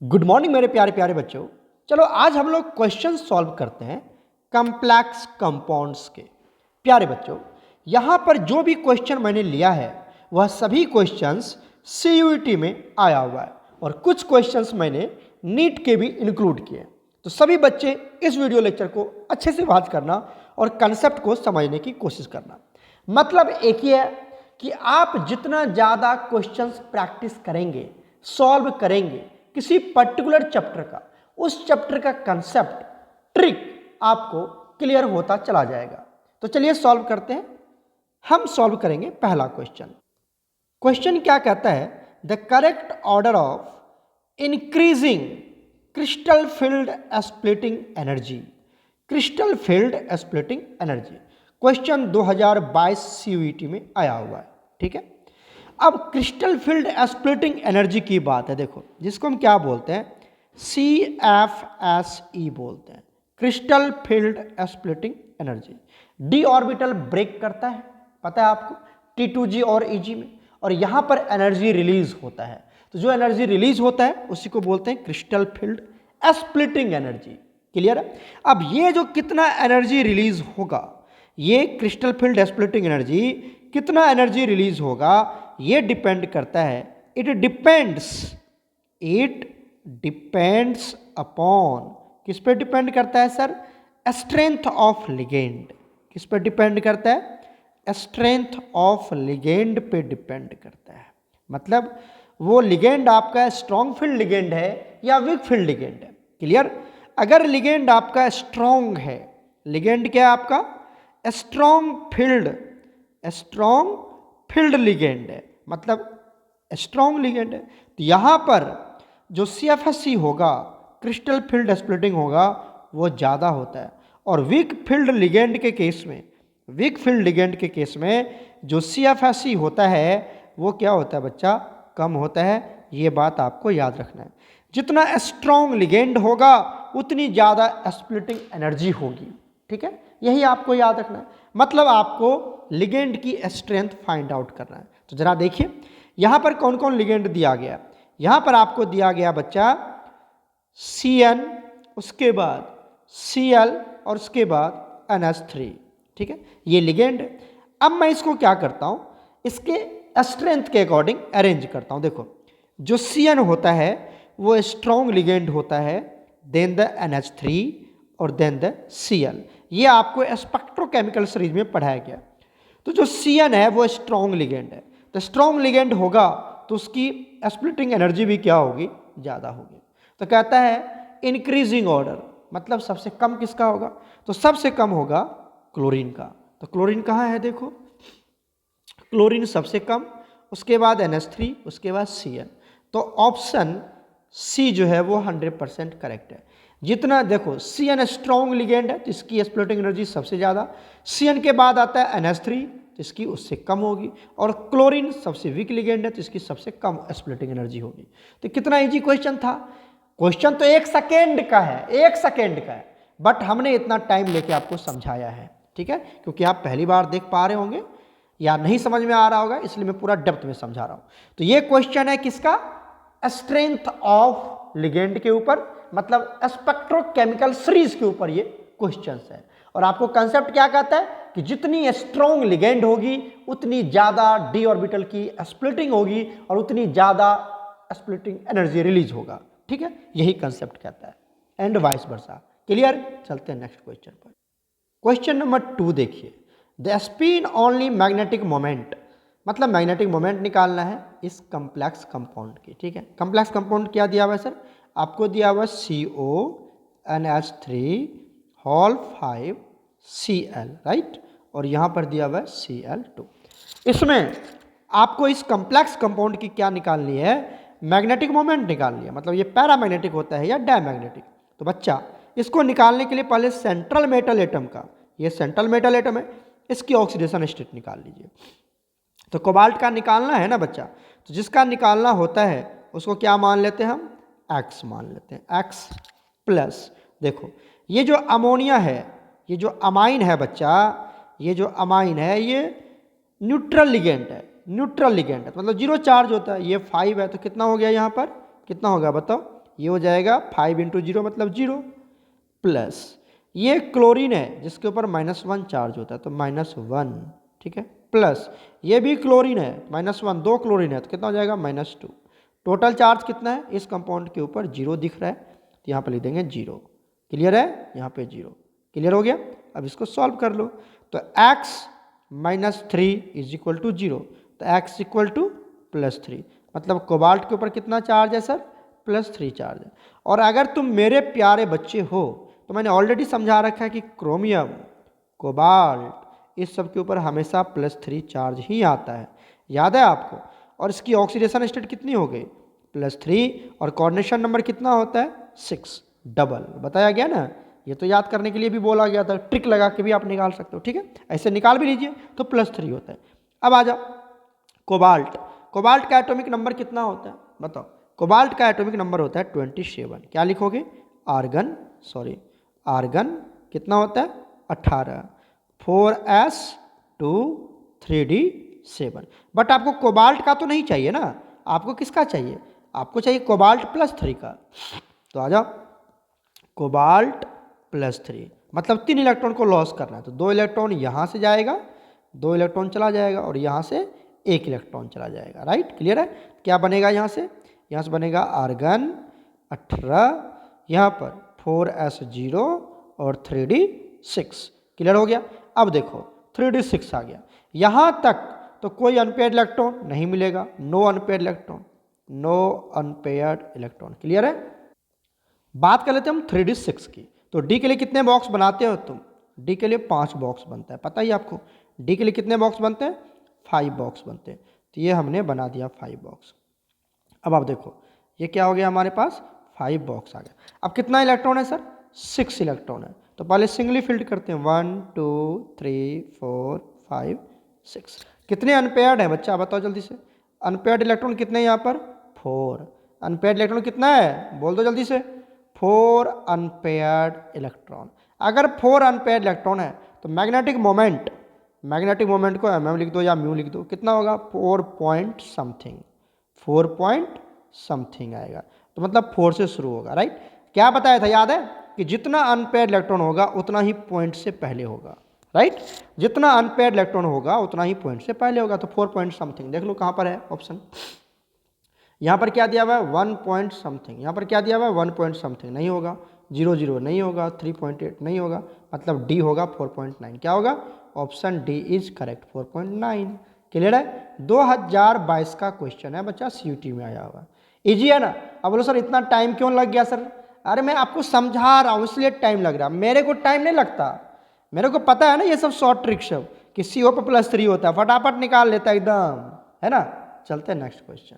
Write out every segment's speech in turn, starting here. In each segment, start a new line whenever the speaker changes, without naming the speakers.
Good morning मेरे प्यारे प्यारे बच्चों। चलो आज हम लोग क्वेश्चन सॉल्व करते हैं कम्प्लेक्स कंपाउंड्स के। प्यारे बच्चों, यहाँ पर जो भी क्वेश्चन मैंने लिया है वह सभी क्वेश्चंस सीयूईटी में आया हुआ है और कुछ क्वेश्चंस मैंने नीट के भी इंक्लूड किए। तो सभी बच्चे इस वीडियो लेक्चर को अच्छे से वॉच करना और कंसेप्ट को समझने की कोशिश करना। मतलब एक ही है कि आप जितना ज़्यादा क्वेश्चंस प्रैक्टिस करेंगे, सॉल्व करेंगे किसी पर्टिकुलर चैप्टर का, उस चैप्टर का कंसेप्ट, ट्रिक आपको क्लियर होता चला जाएगा। तो चलिए सॉल्व करते हैं। हम सॉल्व करेंगे पहला क्वेश्चन। क्वेश्चन क्या कहता है? The correct order of increasing crystal field splitting energy. Crystal field splitting energy question 2022 CUET में आया हुआ है। ठीक है, अब क्रिस्टल फील्ड स्प्लिटिंग एनर्जी की बात है। देखो, जिसको हम क्या बोलते हैं, CFSE बोलते हैं, crystal field splitting energy. D orbital break करता है, पता है आपको, T2G और EG में, और यहाँ पर एनर्जी रिलीज होता है। तो जो एनर्जी रिलीज होता है उसी को बोलते हैं crystal field splitting energy. Clear है? अब ये जो कितना एनर्जी रिलीज होगा, ये क्रिस्टल फील्ड स्प्लिटिंग एनर्जी कितना एनर्जी रिलीज होगा, ये डिपेंड करता है, इट डिपेंड्स अपॉन, किस पे डिपेंड करता है सर? Strength of ligand. किस पे डिपेंड करता है? स्ट्रेंथ ऑफ लिगेंड पे डिपेंड करता है। मतलब वो लिगेंड आपका स्ट्रॉन्ग फील्ड लिगेंड है या वीक फील्ड लिगेंड है। क्लियर? अगर लिगेंड आपका स्ट्रॉन्ग है, लिगेंड क्या है आपका? स्ट्रॉन्ग फील्ड लिगेंड है, मतलब स्ट्रॉन्ग लिगेंड है। तो यहाँ पर जो CFSE होगा, क्रिस्टल फील्ड स्प्लिटिंग होगा, वो ज़्यादा होता है। और वीक फील्ड लिगेंड के केस में जो CFSE होता है वो क्या होता है बच्चा? कम होता है। ये बात आपको याद रखना है। जितना स्ट्रॉन्ग लिगेंड होगा उतनी ज़्यादा स्प्लिटिंग एनर्जी होगी। ठीक है, यही आपको याद रखना है। मतलब आपको लिगेंड की स्ट्रेंथ फाइंड आउट करना है। तो जरा देखिए यहाँ पर कौन कौन लिगेंड दिया गया। यहाँ पर आपको दिया गया बच्चा CN, उसके बाद Cl और उसके बाद NH3। ठीक है, ये लिगेंड है। अब मैं इसको क्या करता हूँ, इसके स्ट्रेंथ के अकॉर्डिंग अरेंज करता हूँ। देखो, जो CN होता है वो स्ट्रॉन्ग लिगेंड होता है, देन द NH3 और देन द Cl। ये आपको स्पेक्ट्रोकेमिकल सीरीज में पढ़ाया गया। तो जो CN है वो स्ट्रॉन्ग लिगेंड है, तो स्ट्रॉन्ग लिगेंड होगा तो उसकी स्प्लिटिंग एनर्जी भी क्या होगी? ज़्यादा होगी। तो कहता है इंक्रीजिंग ऑर्डर, मतलब सबसे कम किसका होगा? तो सबसे कम होगा क्लोरीन का। तो क्लोरीन कहाँ है? देखो, क्लोरीन सबसे कम, उसके बाद NH3, उसके बाद Cl। तो ऑप्शन C जो है वो 100% करेक्ट है। जितना देखो, CN स्ट्रॉन्ग लिगेंड है तो इसकी स्प्लिटिंग एनर्जी सबसे ज़्यादा, CN के बाद आता है NH3 तो इसकी उससे कम होगी, और क्लोरीन सबसे वीक लिगेंड है तो इसकी सबसे कम स्प्लिटिंग एनर्जी होगी। तो कितना इजी क्वेश्चन था। क्वेश्चन तो 1 सेकेंड का है, 1 सेकेंड का है, बट हमने इतना टाइम लेके आपको समझाया है। ठीक है, क्योंकि आप पहली बार देख पा रहे होंगे या नहीं समझ में आ रहा होगा, इसलिए मैं पूरा डेप्थ में समझा रहा हूँ। तो ये क्वेश्चन है किसका? स्ट्रेंथ ऑफ लिगेंड के ऊपर, मतलब स्पेक्ट्रोकेमिकल सीरीज के ऊपर ये क्वेश्चन है। और आपको कंसेप्ट क्या कहता है कि जितनी स्ट्रॉन्ग लिगेंड होगी उतनी ज़्यादा डी ऑर्बिटल की स्प्लिटिंग होगी और उतनी ज़्यादा स्प्लिटिंग एनर्जी रिलीज होगा। ठीक है, यही कंसेप्ट कहता है, एंड वाइस वर्सा। क्लियर? चलते हैं नेक्स्ट क्वेश्चन पर। क्वेश्चन नंबर 2 देखिए, the spin only magnetic moment, मतलब मैग्नेटिक मोमेंट निकालना है इस कम्प्लेक्स कंपाउंड की। ठीक है, कम्प्लेक्स कंपाउंड क्या दिया हुआ है सर? आपको दिया हुआ CONH3 राइट, और यहाँ पर दिया हुआ है Cl2। इसमें आपको इस कम्प्लेक्स कंपाउंड की क्या निकालनी है? मैग्नेटिक मोमेंट निकालनी है। मतलब ये पैरामैग्नेटिक होता है या डायमैग्नेटिक। तो बच्चा इसको निकालने के लिए पहले सेंट्रल मेटल एटम का, ये सेंट्रल मेटल एटम है, इसकी ऑक्सीडेशन स्टेट निकाल लीजिए। तो कोबाल्ट का निकालना है ना बच्चा, तो जिसका निकालना होता है उसको क्या मान लेते हैं हम? X मान लेते हैं, X प्लस। देखो, ये जो अमोनिया है, ये जो अमाइन है बच्चा, ये जो अमाइन है ये न्यूट्रल लिगेंड है, न्यूट्रल लिगेंड है, मतलब जीरो चार्ज होता है। ये 5 है तो कितना हो गया यहाँ पर? कितना होगा बताओ? ये हो जाएगा 5 इंटू 0 मतलब 0 प्लस ये क्लोरीन है जिसके ऊपर -1 चार्ज होता है तो -1, ठीक है, प्लस ये भी क्लोरीन है -1, 2 क्लोरीन है तो कितना हो जाएगा -2। टोटल चार्ज कितना है इस कंपाउंड के ऊपर 0 दिख रहा है तो यहाँ पर लिख देंगे 0। क्लियर है, यहाँ पे 0। क्लियर हो गया। अब इसको सॉल्व कर लो तो x - 3 = 0 तो x = +3 मतलब कोबाल्ट के ऊपर कितना चार्ज है सर, +3 चार्ज है। और अगर तुम मेरे प्यारे बच्चे हो तो मैंने ऑलरेडी समझा रखा है कि क्रोमियम, कोबाल्ट इस सब के ऊपर हमेशा +3 चार्ज ही आता है, याद है आपको। और इसकी ऑक्सीडेशन स्टेट कितनी हो गई, +3, और कोऑर्डिनेशन नंबर कितना होता है 6, डबल बताया गया ना। ये तो याद करने के लिए भी बोला गया था, ट्रिक लगा के भी आप निकाल सकते हो, ठीक है, ऐसे निकाल भी लीजिए तो +3 होता है। अब आ जाओ कोबाल्ट, कोबाल्ट का एटॉमिक नंबर कितना होता है बताओ। कोबाल्ट का एटॉमिक नंबर होता है 27। क्या लिखोगे, आर्गन कितना होता है 18, 4s2 3d7। बट आपको कोबाल्ट का तो नहीं चाहिए ना, आपको किसका चाहिए, आपको चाहिए कोबाल्ट +3 का। तो आ जाओ कोबाल्ट +3 मतलब 3 इलेक्ट्रॉन को लॉस करना है तो 2 इलेक्ट्रॉन यहाँ से जाएगा, 2 इलेक्ट्रॉन चला जाएगा और यहाँ से 1 इलेक्ट्रॉन चला जाएगा। राइट, क्लियर है। क्या बनेगा यहाँ से बनेगा आर्गन 18, यहाँ पर 4s0 और 3d6। क्लियर हो गया। अब देखो 3d6 आ गया, यहाँ तक तो कोई अनपेयर्ड इलेक्ट्रॉन नहीं मिलेगा, नो अनपेयर्ड इलेक्ट्रॉन। क्लियर है। बात कर लेते हैं हम 3d6 की। तो डी के लिए कितने बॉक्स बनाते हो तुम, डी के लिए 5 बॉक्स बनता है, पता ही आपको। डी के लिए कितने बॉक्स बनते हैं, 5 बॉक्स बनते हैं। तो ये हमने बना दिया 5 बॉक्स। अब आप देखो ये क्या हो गया, हमारे पास 5 बॉक्स आ गया। अब कितना इलेक्ट्रॉन है सर, 6 इलेक्ट्रॉन है। तो पहले सिंगली फिल्ड करते हैं, 1 2 3 4 5 6। कितने अनपेयर्ड है बच्चा बताओ जल्दी से, अनपेयर्ड इलेक्ट्रॉन कितने हैं यहाँ पर, 4। अनपेयर्ड इलेक्ट्रॉन कितना है बोल दो जल्दी से, 4 अनपेयर्ड इलेक्ट्रॉन। अगर 4 अनपेयर्ड इलेक्ट्रॉन है तो मैग्नेटिक मोमेंट को mm लिख दो या म्यू लिख दो, कितना होगा 4 पॉइंट समथिंग आएगा। तो मतलब 4 से शुरू होगा। राइट, क्या बताया था याद है कि जितना अनपेयर्ड इलेक्ट्रॉन होगा उतना ही पॉइंट से पहले होगा। राइट, जितना अनपेयर्ड इलेक्ट्रॉन होगा उतना ही पॉइंट से पहले होगा। तो 4 पॉइंट समथिंग देख लो कहाँ पर है ऑप्शन। यहाँ पर क्या दिया हुआ है 1 पॉइंट समथिंग, यहाँ पर क्या दिया हुआ है 1 पॉइंट समथिंग, नहीं होगा। 0 नहीं होगा, 3.8 नहीं होगा, मतलब डी होगा 4.9। क्या होगा, option D is correct 4.9। Clear है। 2022 का क्वेश्चन है बच्चा, सीयूटी में आया हुआ, इजी है ना। अब बोलो सर इतना टाइम क्यों लग गया सर, अरे मैं आपको समझा रहा हूँ इसलिए टाइम लग रहा है, मेरे को टाइम नहीं लगता, मेरे को पता है ना ये सब शॉर्ट ट्रिक सब कि CO पर +3 होता है, फटाफट निकाल लेता है एकदम, है ना। चलते हैं नेक्स्ट क्वेश्चन।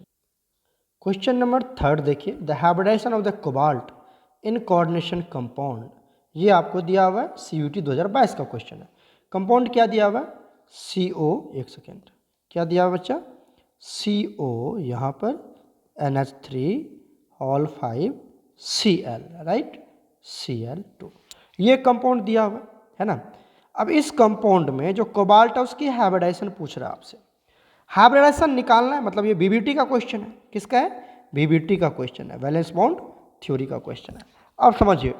क्वेश्चन नंबर 3 देखिए, the hybridisation of the cobalt in coordination compound. ये आपको दिया हुआ है CUT 2022 का क्वेश्चन है। कंपाउंड क्या दिया हुआ है, CO, एक सेकेंड, क्या दिया हुआ बच्चा, CO यहाँ पर NH3 5Cl, राइट, Cl2, ये कंपाउंड दिया हुआ है ना। अब इस कंपाउंड में जो कोबाल्ट है उसकी हाइब्रिडाइजेशन पूछ रहा है आपसे, हाइब्रिडाइजेशन निकालना है, मतलब ये BBT का क्वेश्चन है। किसका है, BBT का क्वेश्चन है, वैलेंस बॉन्ड थ्योरी का क्वेश्चन है। अब समझिए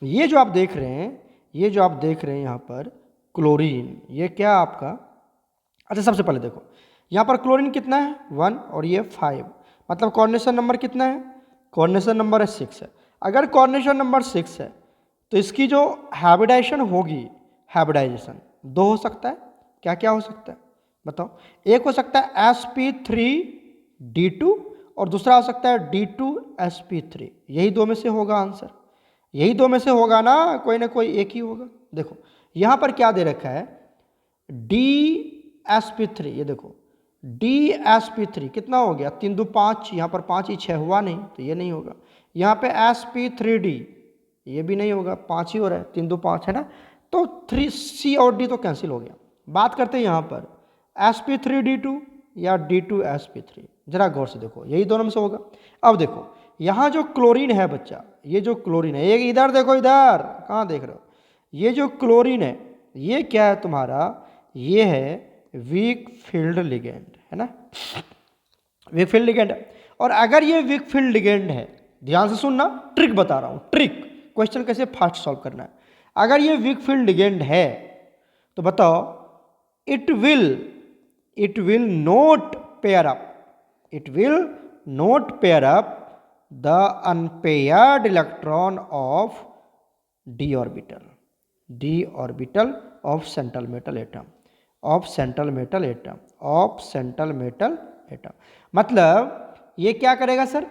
ये जो आप देख रहे हैं, यहाँ पर क्लोरीन, ये क्या आपका, अच्छा सबसे पहले देखो यहाँ पर क्लोरीन कितना है 1 और ये 5, मतलब कोऑर्डिनेशन नंबर कितना है, कोऑर्डिनेशन नंबर है 6 है। अगर कोऑर्डिनेशन नंबर 6 है तो इसकी जो हाइब्रिडाइजेशन होगी, हाइब्रिडाइजेशन 2 हो सकता है। क्या क्या हो सकता है बताओ, एक हो सकता है sp3d2 और दूसरा हो सकता है d2sp3, यही 2 में से होगा आंसर, यही 2 में से होगा ना कोई एक ही होगा। देखो यहाँ पर क्या दे रखा है dsp3, ये देखो dsp3 कितना हो गया 3 2 5, यहाँ पर 5 ही 6 हुआ नहीं तो ये नहीं होगा। यहाँ पे sp3d, ये भी नहीं होगा, 5 ही हो रहा है, 3 2 5 है ना, तो 3c और d तो कैंसिल हो गया। बात करते हैं यहाँ पर sp3d2 या d2sp3, जरा गौर से देखो यही दोनों में से होगा। अब देखो यहाँ जो क्लोरीन है बच्चा, ये जो क्लोरीन है, ये इधर देखो, इधर कहाँ देख रहे हो, ये जो क्लोरीन है ये क्या है तुम्हारा, ये है वीक फील्ड लिगेंड, है ना, वीक फील्ड लिगेंड है। और अगर ये वीक फील्ड लिगेंड है, ध्यान से सुनना, ट्रिक बता रहा हूं, ट्रिक, क्वेश्चन कैसे फास्ट सॉल्व करना है। अगर ये वीक फील्ड लिगेंड है तो बताओ, it will not pair up, it will not pair up the unpaired electron of d orbital of central metal atom, मतलब ये क्या करेगा sir,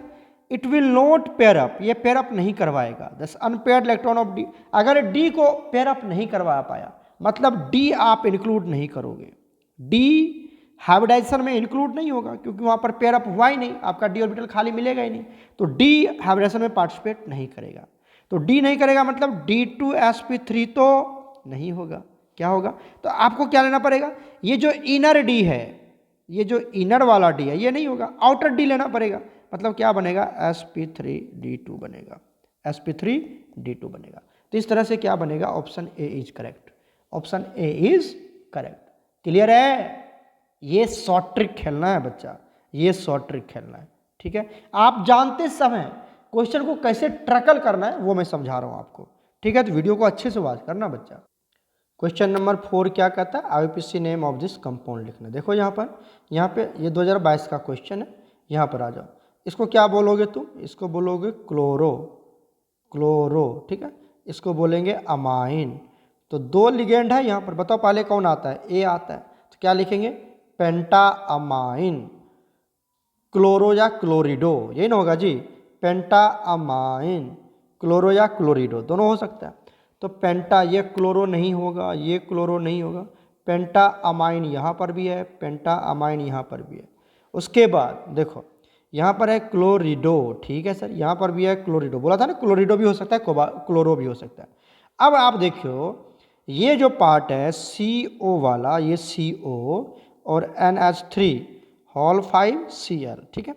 it will not pair up, ये पेयर अप नहीं करवाएगा दस अनपेयर्ड इलेक्ट्रॉन ऑफ डी। अगर D को पेयर अप नहीं करवा पाया मतलब डी आप इंक्लूड नहीं करोगे, डी हाइब्रिडाइजेशन में इंक्लूड नहीं होगा क्योंकि वहां पर पेयर अप हुआ ही नहीं, आपका डी ऑर्बिटल खाली मिलेगा ही नहीं, तो डी हाइब्रिडाइजेशन में पार्टिसिपेट नहीं करेगा। तो डी नहीं करेगा मतलब D2sp3 तो नहीं होगा, क्या होगा, तो आपको क्या लेना पड़ेगा, ये जो इनर डी है, ये जो इनर वाला डी है ये नहीं होगा, आउटर डी लेना पड़ेगा, मतलब क्या बनेगा, sp3d2 बनेगा, sp3d2 बनेगा। तो इस तरह से क्या बनेगा, option A is correct, option A is correct. Clear है, ये शॉर्ट ट्रिक खेलना है बच्चा, ये शॉर्ट ट्रिक खेलना है, ठीक है। आप जानते समय क्वेश्चन को कैसे ट्रैकल करना है वो मैं समझा रहा हूं आपको, ठीक है। तो वीडियो को अच्छे से वॉच करना बच्चा। क्वेश्चन नंबर 4 क्या कहता है, IUPAC name of this compound लिखना। देखो यहाँ पे ये 2022 का क्वेश्चन है, यहाँ पर आ जाओ। इसको क्या बोलोगे तुम, इसको बोलोगे क्लोरो, ठीक है, इसको बोलेंगे अमाइन। तो दो लिगेंड है यहाँ पर, बताओ पहले कौन आता है, ए आता है, तो क्या लिखेंगे, पेंटा अमाइन क्लोरो या क्लोरिडो, यही ना होगा जी, पेंटा अमाइन क्लोरो या क्लोरिडो दोनों हो सकता है। तो पेंटा, ये क्लोरो नहीं होगा, ये क्लोरो नहीं होगा, पेंटा अमाइन यहाँ पर भी है, पेंटा अमाइन यहाँ पर भी है। उसके बाद देखो यहाँ पर है क्लोरिडो, ठीक है सर, यहाँ पर भी है क्लोरिडो, बोला था ना क्लोरिडो भी हो सकता है, क्लोरो भी हो सकता है। अब आप देखियो ये जो पार्ट है CO वाला, ये CO और NH3 होल 5Cl, ठीक है,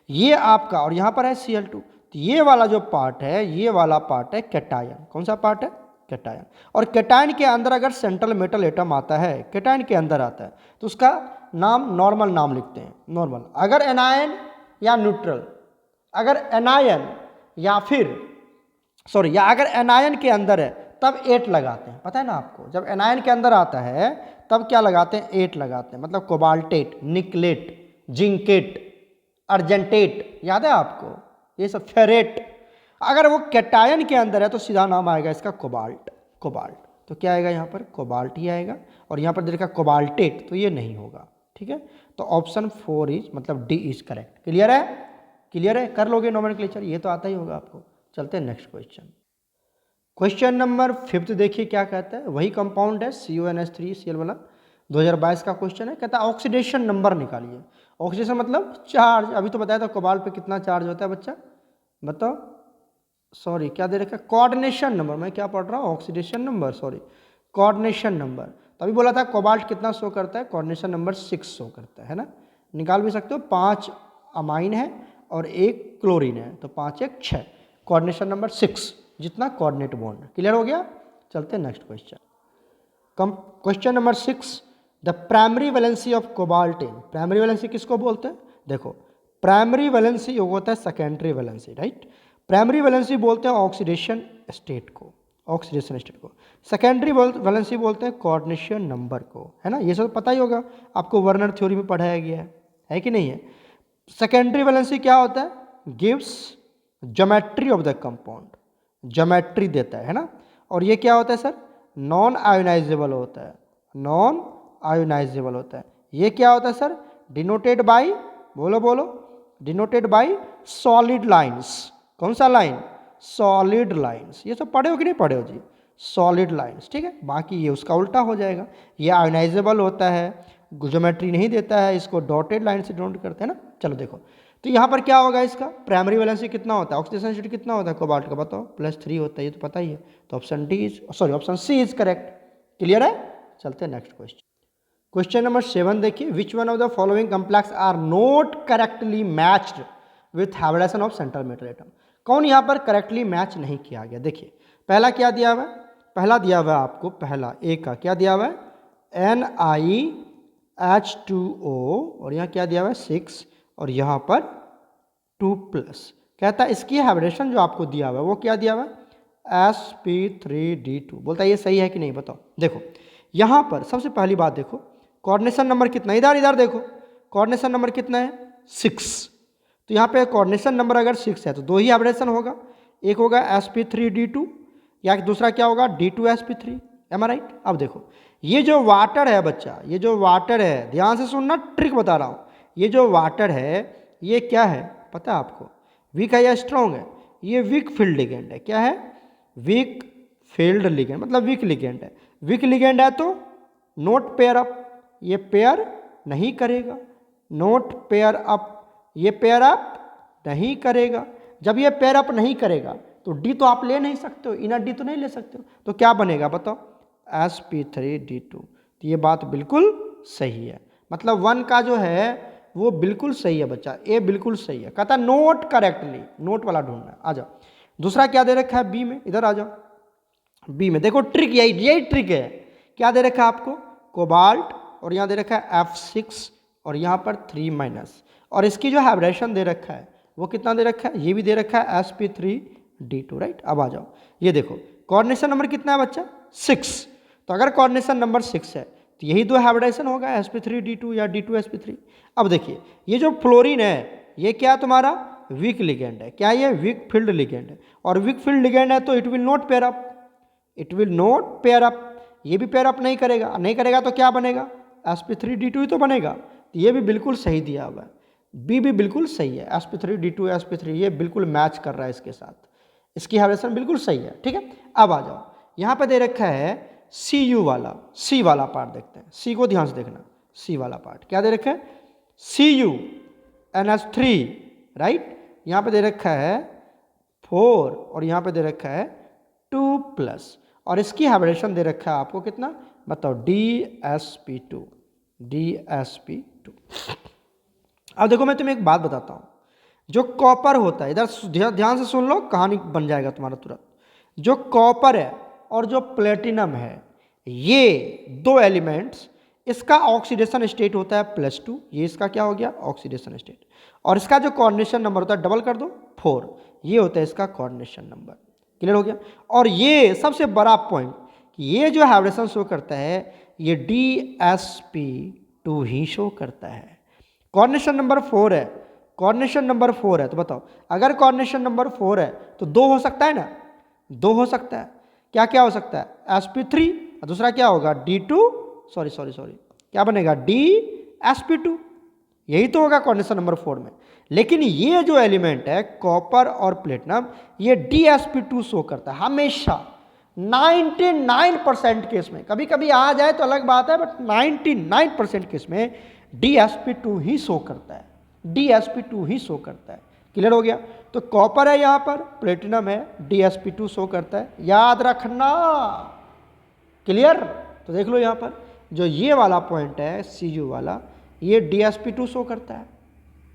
ये आपका, और यहाँ पर है Cl2, तो ये वाला जो पार्ट है, ये वाला पार्ट है कैटायन। कौन सा पार्ट है, कैटायन। और कैटायन के अंदर अगर सेंट्रल मेटल एटम आता है, कैटायन के अंदर आता है, तो उसका नाम नॉर्मल नाम लिखते हैं, नॉर्मल। अगर एनायन या न्यूट्रल, अगर एनायन या फिर सॉरी, या अगर एनायन के अंदर है तब 8 लगाते हैं, पता है ना आपको, जब एनायन के अंदर आता है तब क्या लगाते हैं, 8 लगाते हैं, मतलब कोबाल्टेट, निकलेट, जिंकेट, अर्जेंटेट, याद है आपको, ये सब, फेरेट। अगर वो कैटायन के अंदर है तो सीधा नाम आएगा इसका कोबाल्ट। तो क्या आएगा यहाँ पर, कोबाल्ट ही आएगा। और यहाँ पर देखा कोबाल्टेट, तो ये नहीं होगा, ठीक है। तो ऑप्शन 4 इज, मतलब डी इज करेक्ट। क्लियर है, क्लियर है, कर लोगे नोमेनक्लेचर, ये तो आता ही होगा आपको। चलते हैं नेक्स्ट क्वेश्चन। क्वेश्चन नंबर 5 देखिए क्या कहता है, वही कंपाउंड है CONH3Cl वाला, 2022 का क्वेश्चन है। कहता है ऑक्सीडेशन नंबर निकालिए। ऑक्सीडेशन मतलब चार्ज, अभी तो बताया था कोबाल्ट पे कितना चार्ज होता है बच्चा, बताओ, सॉरी क्या दे रखा है, कोऑर्डिनेशन नंबर, मैं क्या पढ़ रहा हूँ, oxidation number, sorry coordination number. तभी बोला था कोबाल्ट कितना शो करता है, कोऑर्डिनेशन नंबर 6 शो करता है ना, निकाल भी सकते हो। 5 अमाइन है और 1 क्लोरीन है, तो 5 1 6, कोऑर्डिनेशन नंबर 6 जितना कोऑर्डिनेट बॉन्ड। क्लियर हो गया, चलते हैं next question. Question number 6, the primary valency of कोबाल्टिन। प्राइमरी वैलेंसी किसको बोलते हैं, देखो प्राइमरी वैलेंसी होता है secondary valency, right. Primary valency बोलते हैं ऑक्सीडेशन स्टेट को, ऑक्सीडेशन स्टेट को। सेकेंडरी वैलेंसी बोलते हैं कोऑर्डिनेशन नंबर को, है ना, ये सब पता ही होगा आपको, वर्नर थ्योरी में पढ़ाया गया है कि नहीं है। सेकेंडरी वैलेंसी क्या होता है, gives geometry of the compound, geometry देता है ना। और ये क्या होता है सर, नॉन आयोनाइजेबल होता है, नॉन आयोनाइजेबल होता है। ये क्या होता है सर, डिनोटेड बाय, बोलो, डिनोटेड बाय सॉलिड लाइंस। कौन सा लाइन, सॉलिड लाइंस। ये सब पढ़े हो कि नहीं पढ़े हो जी, सॉलिड लाइंस, ठीक है। बाकी ये उसका उल्टा हो जाएगा, ये आयोनाइजेबल होता है, ज्योमेट्री नहीं देता है, इसको डॉटेड लाइन से डिनोट करते हैं ना। चलो देखो, तो यहाँ पर क्या होगा, इसका प्राइमरी वैलेंसी कितना होता है, ऑक्सीडेशन स्टेट कितना होता है कोबाल्ट का, बताओ, +3 होता है, ये तो पता ही है। तो option D is, sorry option C is correct. Clear है, चलते हैं नेक्स्ट क्वेश्चन। क्वेश्चन नंबर 7 देखिए, which one of the following complex are not correctly matched with hybridisation of central metal atom. कौन यहाँ पर करेक्टली मैच नहीं किया गया, देखिए पहला क्या दिया हुआ है, पहला दिया हुआ है आपको, पहला ए का क्या दिया हुआ है, NiH2O, और यहाँ क्या दिया हुआ है 6, और यहाँ पर 2+। कहता है इसकी हाइब्रिडेशन जो आपको दिया हुआ है वो क्या दिया हुआ है, sp3d2। बोलता है ये सही है कि नहीं बताओ। देखो यहाँ पर सबसे पहली बात देखो, कोऑर्डिनेशन नंबर कितना, इधर देखो कोऑर्डिनेशन नंबर कितना है, 6। तो यहाँ पे कोऑर्डिनेशन नंबर अगर 6 है तो 2 ही हाइब्रिडेशन होगा, एक होगा sp3d2 या दूसरा क्या होगा d2sp3। एम आई राइट। अब देखो ये जो वाटर है बच्चा, ये जो वाटर है, ध्यान से सुनना, ट्रिक बता रहा हूँ। ये जो वाटर है ये क्या है पता है आपको, वीक है या स्ट्रॉन्ग है, ये वीक फील्ड लिगेंड है। क्या है, वीक फील्ड लिगेंड, मतलब वीक लिगेंड है। वीक लिगेंड है तो नोट पेयर अप, ये पेयर नहीं करेगा, नोट पेयर अप, ये पेयर अप नहीं करेगा। जब ये पेयर अप नहीं करेगा तो डी तो आप ले नहीं सकते हो, इनर डी तो नहीं ले सकते हो, तो क्या बनेगा बताओ, sp3d2। तो ये बात बिल्कुल सही है, मतलब 1 का जो है वो बिल्कुल सही है बच्चा, ए बिल्कुल सही है। कहता नोट करेक्टली, नोट वाला ढूंढना है। आ जाओ दूसरा क्या दे रखा है बी में, इधर आ जाओ। बी में देखो ट्रिक, यही ट्रिक है। क्या दे रखा है आपको, कोबाल्ट, और यहाँ दे रखा है F6 और यहाँ पर 3-, और इसकी जो हाइब्रिडेशन दे रखा है वो कितना दे रखा है, ये भी दे रखा है sp3d2 राइट। अब आ जाओ ये देखो कोऑर्डिनेशन नंबर कितना है बच्चा, 6। तो अगर कोऑर्डिनेशन नंबर 6 है तो यही 2 हाइब्रिडेशन होगा, sp3d2 या d2sp3। अब देखिए ये जो फ्लोरीन है ये क्या तुम्हारा वीक लिगेंड है, क्या ये वीक फील्ड लिगेंड है, और वीक फील्ड लिगेंड है तो it will not pair up, it will not pair up, ये भी पेयर अप नहीं करेगा तो क्या बनेगा, sp3d2 ही तो बनेगा। तो ये भी बिल्कुल सही दिया हुआ है, बी भी बिल्कुल सही है, sp3d2 sp3 ये बिल्कुल मैच कर रहा है इसके साथ, इसकी हाइब्रिडेशन बिल्कुल सही है। ठीक है, अब आ जाओ यहाँ पे दे रखा है Cu वाला, सी वाला पार्ट देखते हैं, सी को ध्यान से देखना, सी वाला पार्ट क्या दे रखा है, CuNH3 राइट। यहाँ पे दे रखा है 4 और यहाँ पे दे रखा है 2+, और इसकी हाइब्रिडेशन दे रखा है आपको कितना बताओ, dsp2। अब देखो मैं तुम्हें एक बात बताता हूँ, जो कॉपर होता है, इधर ध्यान से सुन लो, कहानी बन जाएगा तुम्हारा तुरंत। जो कॉपर है और जो प्लेटिनम है, ये 2 एलिमेंट्स, इसका ऑक्सीडेशन स्टेट होता है +2, ये इसका क्या हो गया ऑक्सीडेशन स्टेट, और इसका जो कोऑर्डिनेशन नंबर होता है डबल कर दो 4, ये होता है इसका कोऑर्डिनेशन नंबर। क्लियर हो गया। और ये सबसे बड़ा पॉइंट कि ये जो हाइब्रिडेशन शो करता है ये dsp2 ही शो करता है। कोऑर्डिनेशन नंबर 4 है, कोऑर्डिनेशन नंबर 4 है, तो बताओ अगर कोऑर्डिनेशन नंबर 4 है तो 2 हो सकता है ना, 2 हो सकता है। क्या क्या हो सकता है, sp3, और दूसरा क्या होगा d2, सॉरी क्या बनेगा dsp2, यही तो होगा कोऑर्डिनेशन नंबर 4 में। लेकिन ये जो एलिमेंट है कॉपर और प्लेटिनम, ये dsp2 शो करता है हमेशा, 99% केस में, कभी कभी आ जाए तो अलग बात है, बट 99% केस में dsp2 ही शो करता है, dsp2 ही शो करता है। क्लियर हो गया। तो कॉपर है यहाँ पर, प्लेटिनम है, dsp2 शो करता है, याद रखना। क्लियर। तो देख लो यहाँ पर जो ये वाला पॉइंट है Cu वाला, ये dsp2 शो करता है,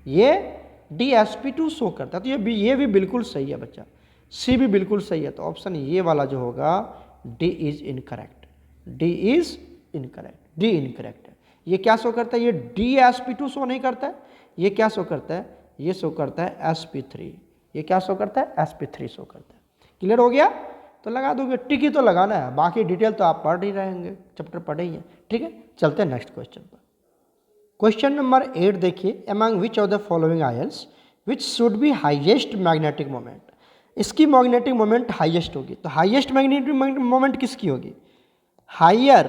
ये dsp2 शो करता है। तो ये भी बिल्कुल सही है बच्चा, सी भी बिल्कुल सही है। तो ऑप्शन ये वाला जो होगा D is incorrect, D is incorrect, D incorrect है। ये क्या शो करता है, ये dsp2 शो नहीं करता है, ये क्या शो करता है, ये शो करता है sp3, ये क्या शो करता है sp3 शो करता है। क्लियर हो गया। तो लगा दोगे, टिक ही तो लगाना है, बाकी डिटेल तो आप पढ़ ही रहेंगे, चैप्टर पढ़े ही हैं। ठीक है, चलते हैं नेक्स्ट क्वेश्चन पर। क्वेश्चन नंबर 8 देखिए, among which of the following ions which should be highest magnetic moment, इसकी मैग्नेटिक मोमेंट हाईएस्ट होगी। तो हाईएस्ट मैग्नेटिक मोमेंट किसकी होगी, higher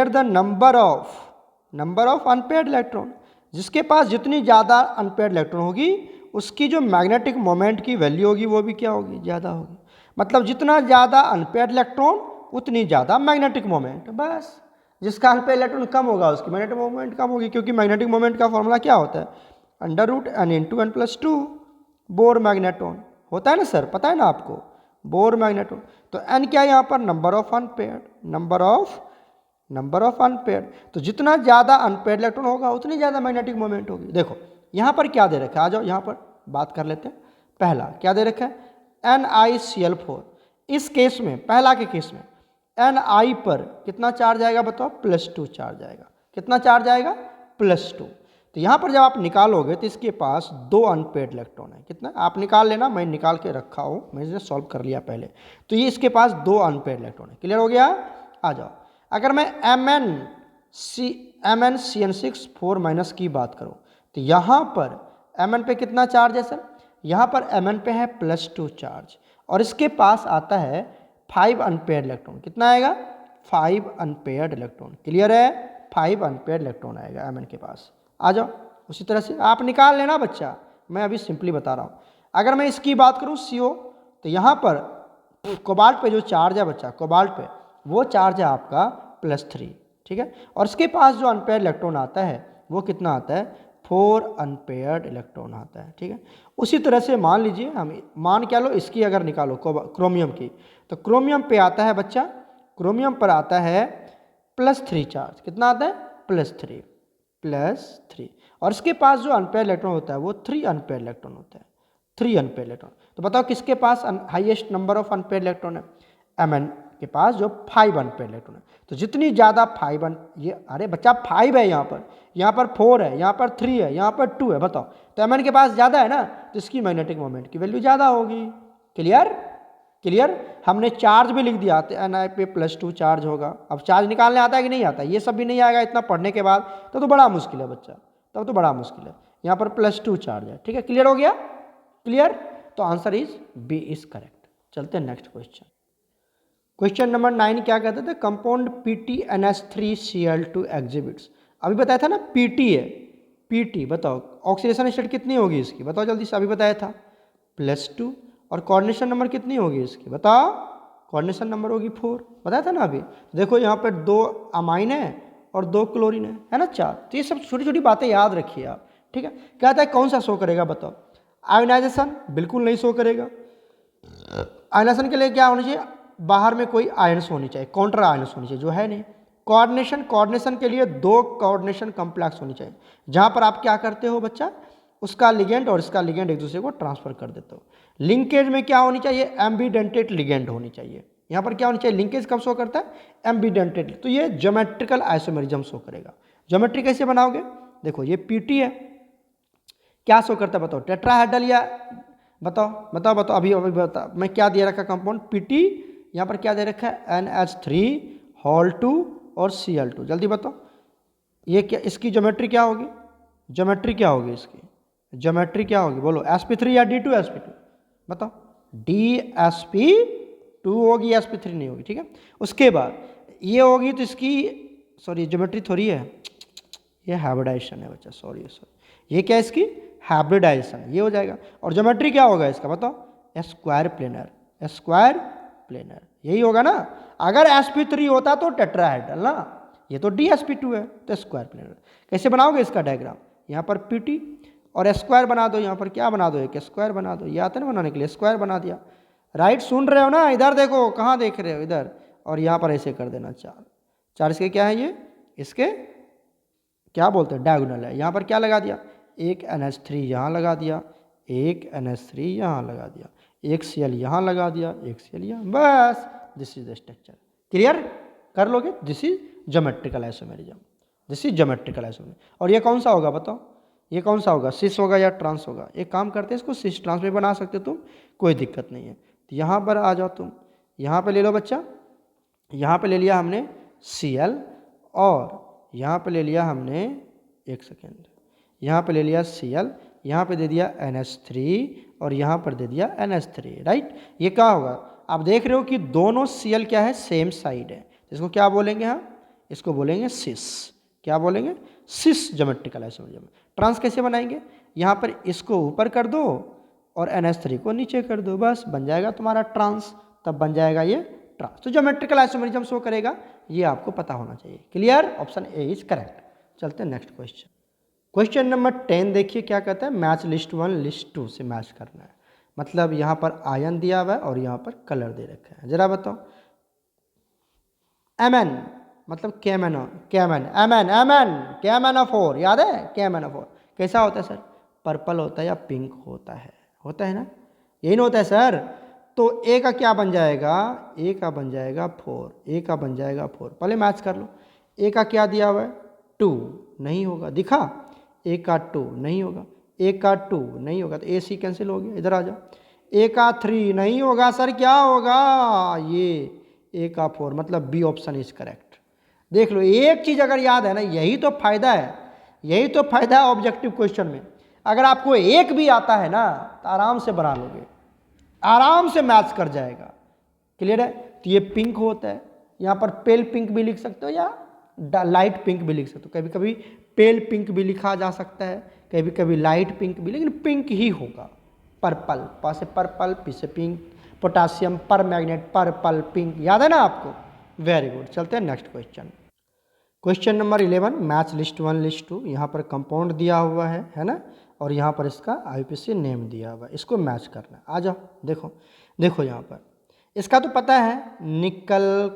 the number of unpaired electron, जिसके पास जितनी ज़्यादा अनपेयर्ड इलेक्ट्रॉन होगी उसकी जो मैग्नेटिक मोमेंट की वैल्यू होगी वो भी क्या होगी, ज़्यादा होगी। मतलब जितना ज़्यादा अनपेयर्ड इलेक्ट्रॉन उतनी ज़्यादा मैग्नेटिक मोमेंट। बस जिसका अनपेयर्ड इलेक्ट्रॉन कम होगा उसकी मैग्नेटिक मोमेंट कम होगी, क्योंकि मैग्नेटिक मोमेंट का फॉर्मूला क्या होता है, √n(n)+2 बोर मैग्नेटॉन होता है ना सर, पता है ना आपको, बोर मैग्नेटॉन। तो n क्या है यहाँ पर, नंबर ऑफ अनपेयर्ड। तो जितना ज़्यादा अनपेयर्ड इलेक्ट्रॉन होगा उतनी ज़्यादा मैग्नेटिक मोमेंट होगी। देखो यहाँ पर क्या दे रखा है, आ जाओ यहाँ पर बात कर लेते हैं। पहला क्या दे रखा है, NiCl4। इस केस में, पहला के केस में Ni पर कितना चार्ज आएगा बताओ, +2 चार्ज आएगा। कितना चार्ज आएगा, +2। तो यहाँ पर जब आप निकालोगे तो इसके पास 2 अनपेयर्ड इलेक्ट्रॉन है। कितना आप निकाल लेना, मैं निकाल के रखा हूँ, मैंने सॉल्व कर लिया पहले। तो ये इसके पास 2 अनपेयर्ड इलेक्ट्रॉन है। क्लियर हो गया? आ जाओ। अगर मैं MnCN6 4 माइनस की बात करूँ तो यहाँ पर Mn पे कितना चार्ज है सर? यहाँ पर Mn पे है +2 चार्ज और इसके पास आता है 5 अनपेयर्ड इलेक्ट्रॉन। कितना आएगा? 5 अनपेयर्ड इलेक्ट्रॉन। क्लियर है? 5 अनपेयर्ड इलेक्ट्रॉन आएगा Mn के पास। आ जाओ, उसी तरह से आप निकाल लेना बच्चा, मैं अभी सिंपली बता रहा हूँ। अगर मैं इसकी बात करूँ CO, तो यहाँ पर कोबाल्ट पे जो चार्ज है बच्चा, कोबाल्ट पे वो चार्ज है आपका +3। ठीक है, और इसके पास जो अनपेयर्ड इलेक्ट्रॉन आता है वो कितना आता है? 4 अनपेयर्ड इलेक्ट्रॉन आता है। ठीक है, उसी तरह से मान लीजिए, हम मान क्या लो, इसकी अगर निकालो क्रोमियम की, तो क्रोमियम पे आता है बच्चा, क्रोमियम पर आता है +3 चार्ज। कितना आता है? +3 और इसके पास जो अनपेयर्ड इलेक्ट्रॉन होता है वो 3 अनपेयर्ड इलेक्ट्रॉन होता है। 3 अनपेयर्ड इलेक्ट्रॉन। तो बताओ किसके पास highest number of unpaired electron है? Mn के पास जो 5 अनपेयर्ड इलेक्ट्रॉन है। तो जितनी ज़्यादा 5 ये अरे बच्चा 5 है, यहाँ पर 4 है, यहाँ पर 3 है, यहाँ पर 2 है। बताओ, तो Mn के पास ज़्यादा है ना, तो इसकी मैग्नेटिक मोमेंट की वैल्यू ज़्यादा होगी। क्लियर? क्लियर? हमने चार्ज भी लिख दिया, Ni पे +2 चार्ज होगा। अब चार्ज निकालने आता है कि नहीं आता? ये सब भी नहीं आएगा इतना पढ़ने के बाद, तो बड़ा मुश्किल है बच्चा, तब तो बड़ा मुश्किल है। यहाँ पर +2 चार्ज है। ठीक है, क्लियर हो गया? क्लियर? तो answer is B is correct. चलते हैं नेक्स्ट क्वेश्चन। क्वेश्चन नंबर 9 क्या कहते थे? Compound PtNH3Cl2 exhibits. अभी बताया था ना Pt है, Pt बताओ ऑक्सीडेशन स्टेट कितनी होगी इसकी? बताओ जल्दी से, अभी बताया था +2। और कोऑर्डिनेशन नंबर कितनी होगी इसकी? बताओ, कोऑर्डिनेशन नंबर होगी 4। बताया था ना अभी। देखो यहाँ पर 2 अमाइन है और 2 क्लोरीन है ना, 4। तो ये सब छोटी छोटी बातें याद रखिए आप। ठीक है, कहता है कौन सा शो करेगा? बताओ। आयोनाइजेशन बिल्कुल नहीं शो करेगा। आयोनाइजेशन के लिए क्या होनी चाहिए? बाहर में कोई आयन्स होनी चाहिए, काउंटर आयन्स होनी चाहिए, जो है नहीं। कोऑर्डिनेशन के लिए 2 कोऑर्डिनेशन कॉम्प्लेक्स होनी चाहिए, जहाँ पर आप क्या करते हो बच्चा, उसका लिगेंड और इसका लिगेंड एक दूसरे को ट्रांसफर कर देते हो। लिंकेज में क्या होनी चाहिए? एम्बीडेंटेड लिगेंड होनी चाहिए। यहाँ पर क्या होनी चाहिए? लिंकेज कब शो करता है? एम्बीडेंटेड। तो ये ज्योमेट्रिकल आइसोमेरिज्म शो करेगा। ज्योमेट्री कैसे बनाओगे? देखो ये Pt है, क्या शो करता है बताओ? टेट्राहेड्रल या बताओ बताओ बताओ, अभी बता, मैं क्या दे रखा कंपाउंड Pt, यहाँ पर क्या दे रखा है? NH3 और Cl2। जल्दी बताओ ये क्या, इसकी ज्योमेट्री क्या होगी? ज्योमेट्री क्या होगी इसकी? ज्योमेट्री क्या होगी? बोलो, sp3 या D2sp2? बताओ। DsP2 होगी, sp3 नहीं होगी। ठीक है, उसके बाद ये होगी तो इसकी, सॉरी ज्योमेट्री थोड़ी है, ये हाइब्रिडाइजेशन है बच्चा, सॉरी। ये क्या है इसकी? हाइब्रिडाइजेशन, ये हो जाएगा। और ज्योमेट्री क्या होगा इसका? बताओ। स्क्वायर प्लेनर, स्क्वायर प्लेनर, यही होगा ना। अगर sp3 होता तो टेट्राहेड्रल ना, ये तो DsP2 है, तो स्क्वायर प्लेनर। कैसे बनाओगे इसका डायग्राम? यहाँ पर Pt और स्क्वायर बना दो, यहाँ पर क्या बना दो? एक स्क्वायर बना दो। ये आता है ना बनाने के लिए, स्क्वायर बना दिया। राइट, सुन रहे हो ना? इधर देखो, कहाँ देख रहे हो? इधर। और यहाँ पर ऐसे कर देना 4। इसके क्या है? ये इसके क्या बोलते हैं? डायगोनल है। यहाँ पर क्या लगा दिया? एक NH3 यहाँ लगा दिया, एक NH3 यहाँ लगा दिया, एक Cl यहाँ लगा दिया, एक Cl यहाँ, बस this is the structure. Clear कर लोगे? This is geometrical isomerism, this is geometrical isomerism. और ये कौन सा होगा बताओ? ये कौन सा होगा? सिस होगा या ट्रांस होगा? एक काम करते हैं, इसको सिस ट्रांस में बना सकते हो तुम, कोई दिक्कत नहीं है। तो यहाँ पर आ जाओ तुम, यहाँ पर ले लो बच्चा, यहाँ पे ले लिया हमने Cl और यहाँ पे ले लिया हमने, एक सेकेंड, यहाँ पे ले लिया Cl, यहाँ पे दे दिया NH3 और यहाँ पर दे दिया NH3। राइट, ये क्या होगा? आप देख रहे हो कि दोनों Cl क्या है? सेम साइड है। इसको क्या बोलेंगे हम? इसको बोलेंगे सिस। क्या बोलेंगे? सिस ज्योमेट्रिकल आइसोमेरिज्म। ट्रांस कैसे बनाएंगे? यहाँ पर इसको ऊपर कर दो और NH3 को नीचे कर दो, बस बन जाएगा तुम्हारा ट्रांस, तब बन जाएगा ये ट्रांस। तो ज्योमेट्रिकल आइसोमेरिज्म शो करेगा, ये आपको पता होना चाहिए। Clear? Option A is correct. चलते हैं नेक्स्ट क्वेश्चन। क्वेश्चन नंबर 10 देखिए क्या कहता है? मैच लिस्ट 1 लिस्ट 2 से मैच करना है। मतलब यहाँ पर आयन दिया हुआ है और यहाँ पर कलर दे रखा है। जरा बताओ। Mn मतलब KMnO4 याद है? KMnO4 कैसा होता है सर? पर्पल होता है या पिंक होता है? होता है ना? यही ना होता है सर। तो ए का क्या बन जाएगा? ए का बन जाएगा 4, ए का बन जाएगा 4। पहले मैच कर लो। ए का क्या दिया हुआ है? 2 नहीं होगा, दिखा? ए का 2 नहीं होगा, ए का 2 नहीं होगा, तो ए सी कैंसिल हो गया, इधर आ जाओ। ए का 3 नहीं होगा सर, क्या होगा ये ए का 4, मतलब बी ऑप्शन इज करेक्ट। देख लो, एक चीज़ अगर याद है ना, यही तो फायदा है, यही तो फायदा है ऑब्जेक्टिव क्वेश्चन में। अगर आपको एक भी आता है ना तो आराम से बना लोगे, आराम से मैच कर जाएगा। क्लियर है? तो ये पिंक होता है, यहाँ पर पेल पिंक भी लिख सकते हो या लाइट पिंक भी लिख सकते हो, कभी कभी पेल पिंक भी लिखा जा सकता है, कभी कभी लाइट पिंक भी, लेकिन पिंक ही होगा। पर्पल, पा से पर्पल, पी से पिंक, पोटासियम पर मैग्नेट, पर्पल पिंक, याद है ना आपको? Very good. चलते हैं next question. Question number 11, match list 1 list 2। यहाँ पर कंपाउंड दिया हुआ है ना, और यहाँ पर इसका आईपीसी नेम दिया हुआ है, इसको मैच करना है। आ जाओ, देखो देखो यहाँ पर इसका तो पता है, निकल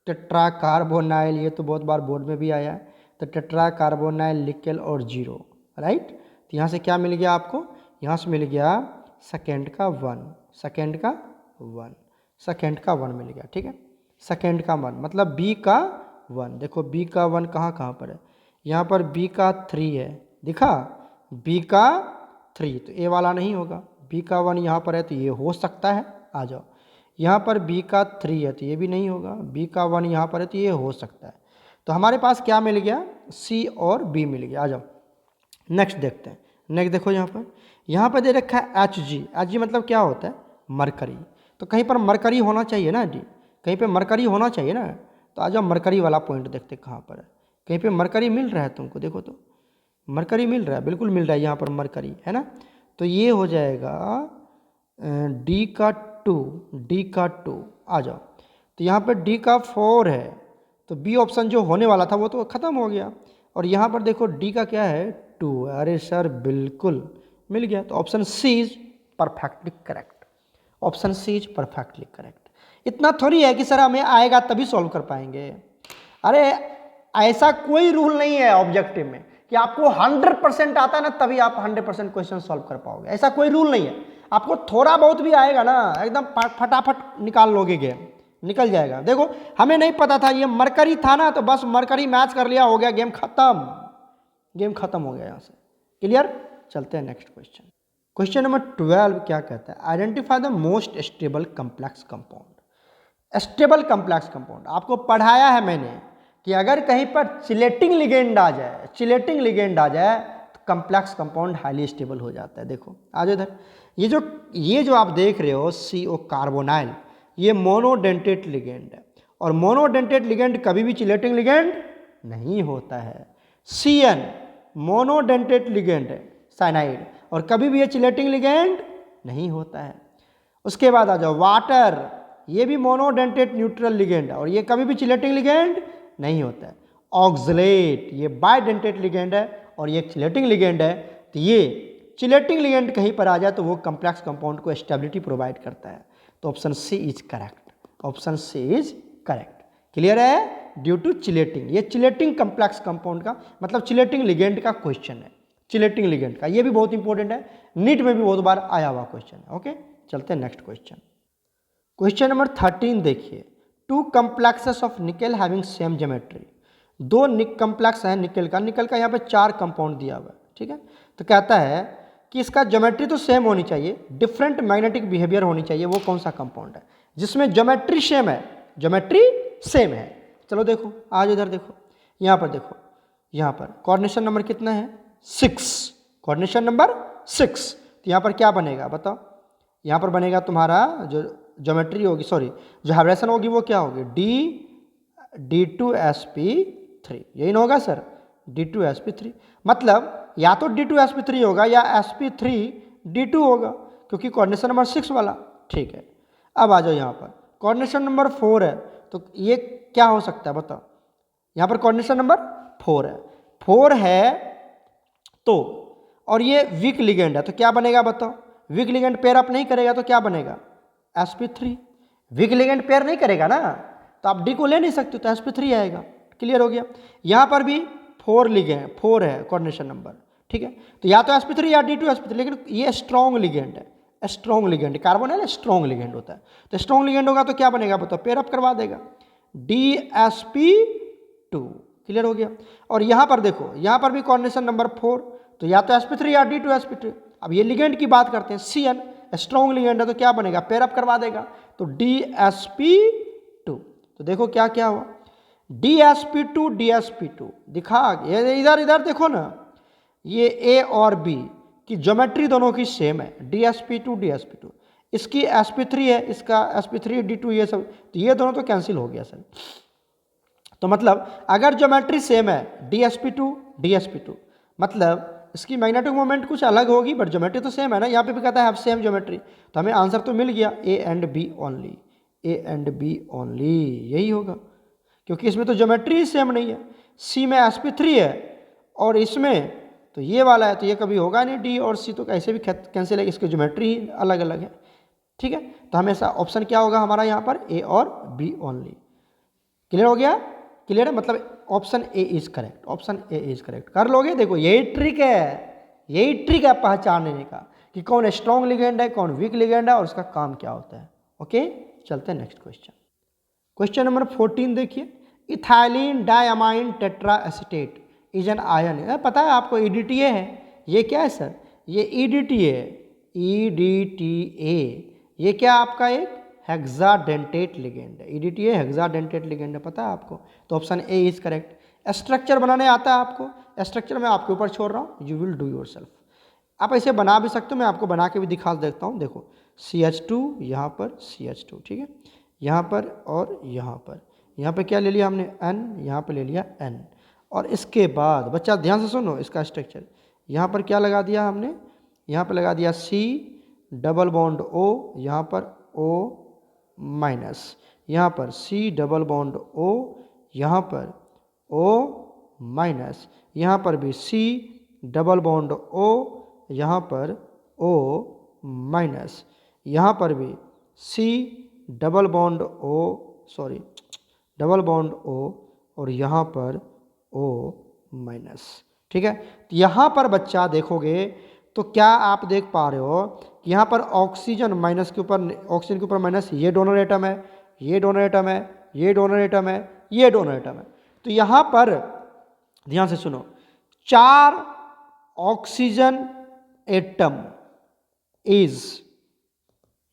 टेट्रा कार्बोनाइल, ये तो बहुत बार बोर्ड में भी आया है। तो टेट्रा कार्बोनाइल, निकल और जीरो, राइट। तो यहाँ से क्या मिल गया आपको? यहाँ से मिल गया सेकेंड का 1, सेकेंड का 1, सेकेंड का 1 मिल गया, ठीक है। सेकेंड का 1 मतलब बी का 1। देखो बी का 1 कहाँ कहाँ पर है? यहाँ पर बी का 3 है, दिखा? बी का 3, तो ए वाला नहीं होगा। बी का 1 यहाँ पर है तो ये हो सकता है, आ जाओ। यहाँ पर बी का 3 है तो ये भी नहीं होगा। बी का 1 यहाँ पर है तो ये हो सकता है। तो हमारे पास क्या मिल गया? सी और बी मिल गया। आ जाओ नेक्स्ट देखते हैं। नेक्स्ट देखो यहाँ पर दे रखा है एच जी। एच जी मतलब क्या होता है? मरकरी। तो कहीं पर मरकरी होना चाहिए ना जी, कहीं पे मरकरी होना चाहिए ना। तो आ जाओ मरकरी वाला पॉइंट देखते कहाँ पर है। कहीं पे मरकरी मिल रहा है तुमको? देखो तो मरकरी मिल रहा है, बिल्कुल मिल रहा है, यहाँ पर मरकरी है ना। तो ये हो जाएगा डी का 2, डी का 2। आ जाओ, तो यहाँ पर डी का 4 है, तो बी ऑप्शन जो होने वाला था वो तो ख़त्म हो गया। और यहाँ पर देखो डी का क्या है? 2। अरे सर बिल्कुल मिल गया। तो option C is perfectly correct, option C is perfectly correct. इतना थोड़ी है कि सर हमें आएगा तभी सॉल्व कर पाएंगे। अरे ऐसा कोई रूल नहीं है ऑब्जेक्टिव में कि आपको 100% आता है ना तभी आप 100% क्वेश्चन सॉल्व कर पाओगे, ऐसा कोई रूल नहीं है। आपको थोड़ा बहुत भी आएगा ना, एकदम फटाफट निकाल लोगे, गेम निकल जाएगा। देखो हमें नहीं पता था ये मरकरी था ना, तो बस मरकरी मैच कर लिया, हो गया गेम खत्म, गेम खत्म हो गया यहाँ से। क्लियर? चलते हैं नेक्स्ट क्वेश्चन। क्वेश्चन नंबर 12 क्या कहता है? Identify the most stable complex compound. Stable complex compound आपको पढ़ाया है मैंने कि अगर कहीं पर चिलेटिंग लिगेंड आ जाए, चिलेटिंग लिगेंड आ जाए तो कम्प्लेक्स कंपाउंड हाईली स्टेबल हो जाता है। देखो आज इधर ये जो आप देख रहे हो CO कार्बोनाइल, ये मोनोडेंटेट लिगेंड है, और मोनोडेंटेट लिगेंड कभी भी चिलेटिंग लिगेंड नहीं होता है। CN मोनोडेंटेट लिगेंड है साइनाइड, और कभी भी ये चिलेटिंग लिगेंड नहीं होता है। उसके बाद आ जाओ वाटर, ये भी मोनोडेंटेट न्यूट्रल लिगेंड है, और ये कभी भी चिलेटिंग लिगेंड नहीं होता है। ऑक्सलेट ये बाइडेंटेट लिगेंड है, और ये चिलेटिंग लिगेंड है। तो ये चिलेटिंग लिगेंड कहीं पर आ जाए तो वो कम्प्लेक्स कंपाउंड को स्टेबिलिटी प्रोवाइड करता है। तो option C is correct, option C is correct. Clear है? ड्यू टू चिलेटिंग, ये चिलेटिंग कम्प्लेक्स कंपाउंड का मतलब चिलेटिंग लिगेंड का क्वेश्चन है, चिलेटिंग लिगेंड का। ये भी बहुत इंपॉर्टेंट है, नीट में भी बहुत बार आया हुआ क्वेश्चन है। ओके चलते हैं नेक्स्ट क्वेश्चन। क्वेश्चन नंबर 13 देखिए, 2 complexes ऑफ निकल हैविंग सेम ज्योमेट्री। 2 कम्प्लेक्स हैं निकल का यहाँ पे 4 कंपाउंड दिया हुआ है, ठीक है। तो कहता है कि इसका ज्योमेट्री तो सेम होनी चाहिए, डिफरेंट मैग्नेटिक बिहेवियर होनी चाहिए। वो कौन सा कंपाउंड है जिसमें ज्योमेट्री सेम है? ज्योमेट्री सेम है। चलो देखो आज इधर देखो, यहाँ पर देखो, यहाँ पर कोऑर्डिनेशन नंबर कितना है? 6, कोऑर्डिनेशन नंबर 6। तो यहाँ पर क्या बनेगा बताओ? यहाँ पर बनेगा तुम्हारा जो ज्योमेट्री होगी, सॉरी जो हाइब्रेशन होगी वो क्या होगी? D2sp3, यही ना होगा सर? D2sp3 मतलब या तो D2sp3 होगा या sp3D2 होगा, क्योंकि कोऑर्डिनेशन नंबर 6 वाला, ठीक है। अब आ जाओ यहाँ पर कोऑर्डिनेशन नंबर 4 है, तो ये क्या हो सकता है बताओ? यहाँ पर कोऑर्डिनेशन नंबर 4 है, 4 है तो, और ये वीक लिगेंड है, तो क्या बनेगा बताओ? वीक लिगेंड पेयर अप नहीं करेगा तो क्या बनेगा? sp3। वीक लिगेंड पेयर नहीं करेगा ना, तो आप डी को ले नहीं सकते, तो sp3 आएगा। क्लियर हो गया? यहाँ पर भी 4 लिगेंड, 4 है कोऑर्डिनेशन नंबर, ठीक है। तो या तो sp3 या D2sp3, लेकिन ये स्ट्रॉन्ग लिगेंड है, स्ट्रॉन्ग लिगेंड, कार्बन है ना, स्ट्रॉन्ग लिगेंड होता है। तो स्ट्रॉन्ग लिगेंड होगा तो क्या बनेगा बताओ? पेयर अप करवा देगा, DsP2। क्लियर हो गया। और यहाँ पर देखो, यहाँ पर भी कॉर्डिनेशन नंबर 4, तो या तो sp3 या d2sp2। अब ये लिगेंड की बात करते हैं, CN स्ट्रॉन्ग लिगेंड है तो क्या बनेगा, पेयर अप करवा देगा, तो DsP2। तो देखो क्या क्या हुआ, DsP2 DsP2 दिखा, ये इधर इधर देखो ना, ये A और B की ज्योमेट्री दोनों की सेम है, DsP2 DsP2। इसकी sp3 है, इसका sp3 d2, ये सब, तो ये दोनों तो कैंसिल हो गया सर। तो मतलब अगर ज्योमेट्री सेम है DsP2 DsP2, मतलब इसकी मैग्नेटिक मोमेंट कुछ अलग होगी बट ज्योमेट्री तो सेम है ना। यहाँ पे भी कहता है सेम ज्योमेट्री, तो हमें आंसर तो मिल गया A and B only, A and B only, यही होगा, क्योंकि इसमें तो ज्योमेट्री सेम नहीं है। C में sp3 है और इसमें तो ये वाला है, तो ये कभी होगा नहीं, D और C तो कैसे भी कैंसिल है, इसकी ज्योमेट्री ही अलग अलग है। ठीक है, तो हमेशा ऑप्शन क्या होगा हमारा यहाँ पर, A और B ओनली। क्लियर हो गया, क्लियर है, मतलब option A is correct, option A is correct. कर लोगे, देखो यही ट्रिक है, यही ट्रिक है पहचानने का कि कौन स्ट्रॉन्ग लिगेंड है, कौन वीक लिगेंड है और उसका काम क्या होता है। ओके, चलते हैं नेक्स्ट क्वेश्चन। क्वेश्चन नंबर 14 देखिए, ethylene diamine tetra acetate is an ion है, पता है आपको EDTA है, ये क्या है सर, ये EDTA, EDTA, ये क्या आपका एक हेक्साडेंटेट लिगेंड है, EDTA हेक्साडेंटेट लिगेंड है, पता है आपको, तो option A is correct. Structure बनाने आता है आपको, स्ट्रक्चर मैं आपके ऊपर छोड़ रहा हूँ, यू विल डू योरसेल्फ। आप ऐसे बना भी सकते हो, मैं आपको बना के भी दिखा देता हूँ। देखो CH2, यहाँ पर CH2, ठीक है, यहाँ पर और यहाँ पर क्या ले लिया हमने N, यहाँ पर ले लिया N, और इसके बाद बच्चा ध्यान से सुनो इसका स्ट्रक्चर, यहाँ पर क्या लगा दिया हमने, यहाँ पर लगा दिया C डबल बॉन्ड O, यहाँ पर O माइनस, यहाँ पर C डबल बॉन्ड O, यहाँ पर O माइनस, यहाँ पर भी C डबल बॉन्ड O, यहाँ पर O माइनस, यहाँ पर भी C double bond O, sorry double bond O, और यहाँ पर O माइनस। ठीक है, तो यहाँ पर बच्चा देखोगे तो क्या आप देख पा रहे हो कि यहाँ पर ऑक्सीजन माइनस के ऊपर, ऑक्सीजन के ऊपर माइनस, ये डोनर एटम है, ये डोनर एटम है, ये डोनर एटम है, ये डोनर एटम है। तो यहाँ पर ध्यान से सुनो, 4 ऑक्सीजन एटम इज,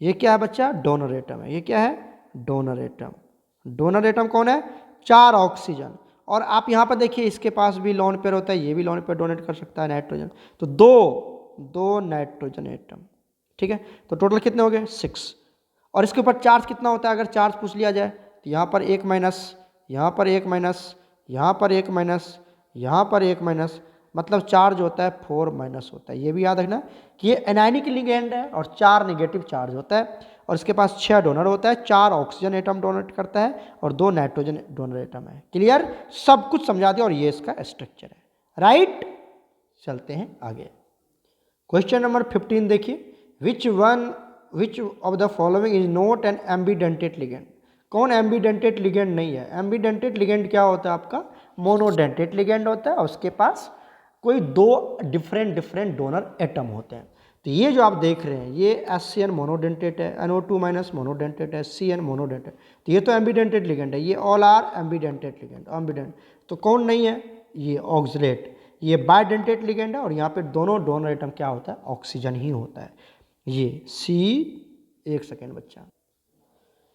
ये क्या है बच्चा, डोनर एटम है, ये क्या है, डोनर एटम। डोनर एटम कौन है, 4 ऑक्सीजन, और आप यहाँ पर देखिए इसके पास भी लोन पेयर होता है, ये भी लोन पेयर डोनेट कर सकता है नाइट्रोजन, तो दो नाइट्रोजन एटम। ठीक है, तो टोटल कितने हो गए, 6। और इसके ऊपर चार्ज कितना होता है, अगर चार्ज पूछ लिया जाए तो यहाँ पर 1 माइनस, यहाँ पर 1 माइनस, यहाँ पर 1 माइनस, यहाँ पर 1 माइनस, मतलब चार्ज होता है 4 माइनस होता है। ये भी याद रखना कि ये एनायनिक लिगेंड है और 4 नेगेटिव चार्ज होता है, और इसके पास 6 डोनर होता है, 4 ऑक्सीजन एटम डोनेट करता है और 2 नाइट्रोजन डोनर एटम है। क्लियर, सब कुछ समझा दिया, और ये इसका स्ट्रक्चर है। राइट, चलते हैं आगे। क्वेश्चन नंबर 15 देखिए, विच of the following is not an ambidentate ligand. कौन एम्बीडेंटेट लिगेंड नहीं है, एम्बीडेंटेट लिगेंड क्या होता है आपका, मोनोडेंटेट लिगेंड होता है और उसके पास कोई 2 डिफरेंट डोनर एटम होते हैं। तो ये जो आप देख रहे हैं ये SCN मोनोडेंटेट है, NO2 माइनस मोनोडेंटेट है, CN मोनोडेंटेट, तो ये तो एम्बीडेंटेट लिगेंड है, ये ऑल आर एम्बीडेंटेट लिगेंड, एम्बीडेंट। तो कौन नहीं है, ये ऑक्सलेट, ये बायडेंटेट लिगेंड है, और यहाँ पे दोनों डोनर एटम क्या होता है, ऑक्सीजन ही होता है। ये C, एक सेकेंड बच्चा,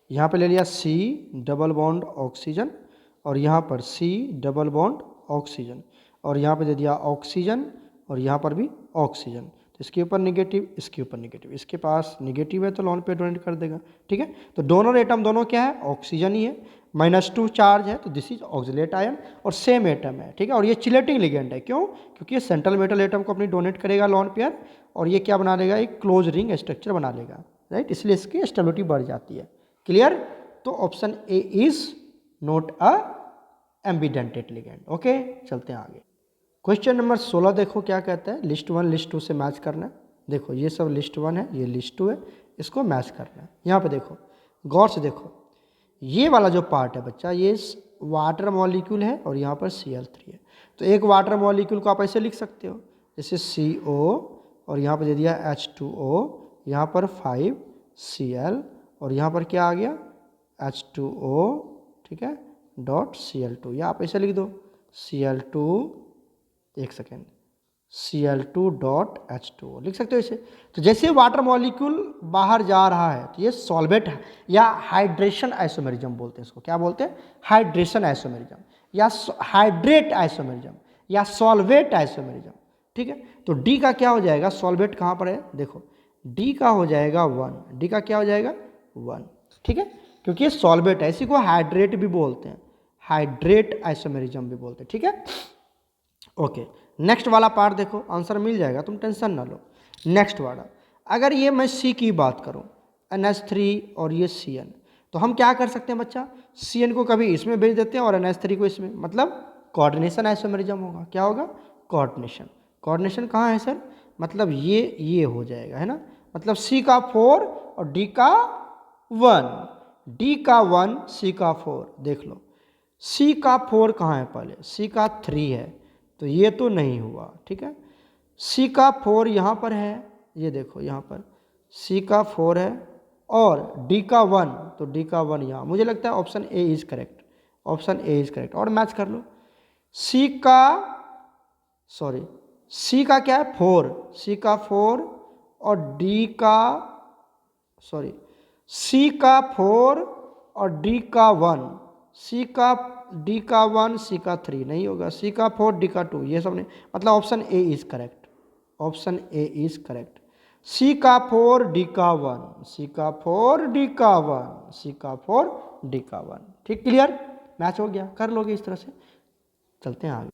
यहाँ पे ले लिया C डबल बॉन्ड ऑक्सीजन, और यहाँ पर C डबल बॉन्ड ऑक्सीजन, और यहाँ पे दे दिया ऑक्सीजन, और यहाँ पर भी ऑक्सीजन। तो इसके ऊपर निगेटिव, इसके ऊपर निगेटिव, इसके पास निगेटिव है तो लोन पे डोनेट कर देगा। ठीक है, तो डोनर एटम दोनों क्या है, ऑक्सीजन ही है, -2 चार्ज है, तो दिस इज ऑक्सिलेट आयन, और सेम एटम है। ठीक है, और ये चिलेटिंग लिगेंड है, क्यों, क्योंकि ये सेंट्रल मेटल एटम को अपनी डोनेट करेगा लोन पेयर, और ये क्या बना लेगा, एक क्लोज रिंग स्ट्रक्चर बना लेगा। राइट, इसलिए इसकी स्टेबिलिटी बढ़ जाती है। क्लियर, तो option A is not a ambidentate ligand. Okay, चलते हैं आगे। क्वेश्चन नंबर 16 देखो क्या कहता है, लिस्ट 1 लिस्ट 2 से मैच करना है। देखो ये सब लिस्ट 1 है, ये लिस्ट 2 है, इसको मैच करना है। यहाँ पे देखो, गौर से देखो, ये वाला जो पार्ट है बच्चा, ये वाटर मॉलिक्यूल है और यहाँ पर Cl3 है। तो एक वाटर मॉलिक्यूल को आप ऐसे लिख सकते हो, जैसे CO, और यहाँ पर दे दिया H2O, यहाँ पर 5Cl, और यहाँ पर क्या आ गया, H2O, ठीक है, .Cl2, या आप ऐसे लिख दो Cl2, एक सेकेंड, Cl2.H2O लिख सकते हो इसे। तो जैसे वाटर मॉलिक्यूल बाहर जा रहा है तो ये सॉल्वेट है, या हाइड्रेशन आइसोमेरिज्म बोलते हैं इसको। क्या बोलते हैं? हाइड्रेशन आइसोमेरिज्म, या हाइड्रेट आइसोमेरिज्म, या सॉल्वेट आइसोमेरिज्म। ठीक है, तो डी का क्या हो जाएगा? सॉल्वेट कहाँ पर है? देखो डी का हो जाएगा 1, डी का क्या हो जाएगा? 1। ठीक है, क्योंकि ये सॉल्वेट है, इसी को हाइड्रेट भी बोलते हैं, हाइड्रेट आइसोमेरिज्म भी बोलते हैं। ठीक है, ओके। नेक्स्ट वाला पार्ट देखो, आंसर मिल जाएगा, तुम टेंशन ना लो। नेक्स्ट वाला, अगर ये मैं सी की बात करूं, NH3 और ये Cn, तो हम क्या कर सकते हैं बच्चा? Cn को कभी इसमें भेज देते हैं और NH3 को इसमें, मतलब कोऑर्डिनेशन आइसोमेरिज्म होगा। क्या होगा? कोऑर्डिनेशन। कोऑर्डिनेशन कहाँ है सर? मतलब ये हो जाएगा, है ना, मतलब C का 4 और D का 1, D का 1 C का 4। देख लो C का 4 कहाँ है? पहले C का 3 है, तो ये तो नहीं हुआ। ठीक है, C का 4 यहाँ पर है, ये देखो यहाँ पर C का 4 है, और D का 1, तो D का 1 यहाँ। मुझे लगता है option A is correct, option A is correct. और मैच कर लो, C का क्या है? 4, C का 4 और D का C का 4 और D का 1, D का 1 C का 3 नहीं होगा, C का 4 D का 2, ये सब नहीं, मतलब option A is correct, option A is correct. C का 4 D का 1, C का 4 D का 1, C का 4 D का 1। ठीक, क्लियर? मैच हो गया, कर लोगे इस तरह से। चलते हैं आगे।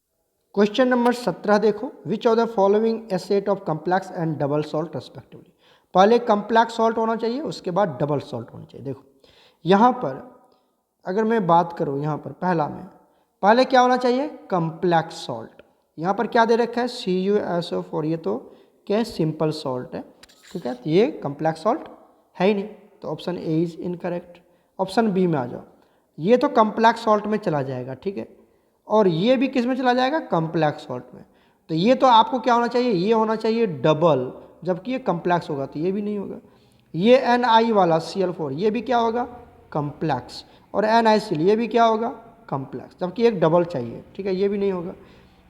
क्वेश्चन नंबर 17 देखो, विच of the following asset of complex and double salt respectively. पहले कम्प्लेक्स सॉल्ट होना चाहिए, उसके बाद डबल सॉल्ट होना चाहिए। देखो यहाँ पर अगर मैं बात करूँ, यहाँ पर पहला में पहले क्या होना चाहिए? Complex salt. यहाँ पर क्या दे रखा है? CuSO4, ये तो क्या है? सिंपल सॉल्ट है। ठीक है, तो ये कम्प्लेक्स सॉल्ट है ही नहीं, तो option A is incorrect. Option B में आ जाओ, ये तो कम्प्लेक्स सॉल्ट में चला जाएगा। ठीक है, और ये भी किस में चला जाएगा? कम्प्लेक्स सॉल्ट में। तो ये तो आपको क्या होना चाहिए? ये होना चाहिए डबल, जबकि ये कम्प्लेक्स होगा, तो ये भी नहीं होगा। ये Ni वाला Cl4, ये भी क्या होगा? कम्प्लेक्स। और NiCl, ये भी क्या होगा? कम्प्लेक्स, जबकि एक डबल चाहिए। ठीक है, ये भी नहीं होगा।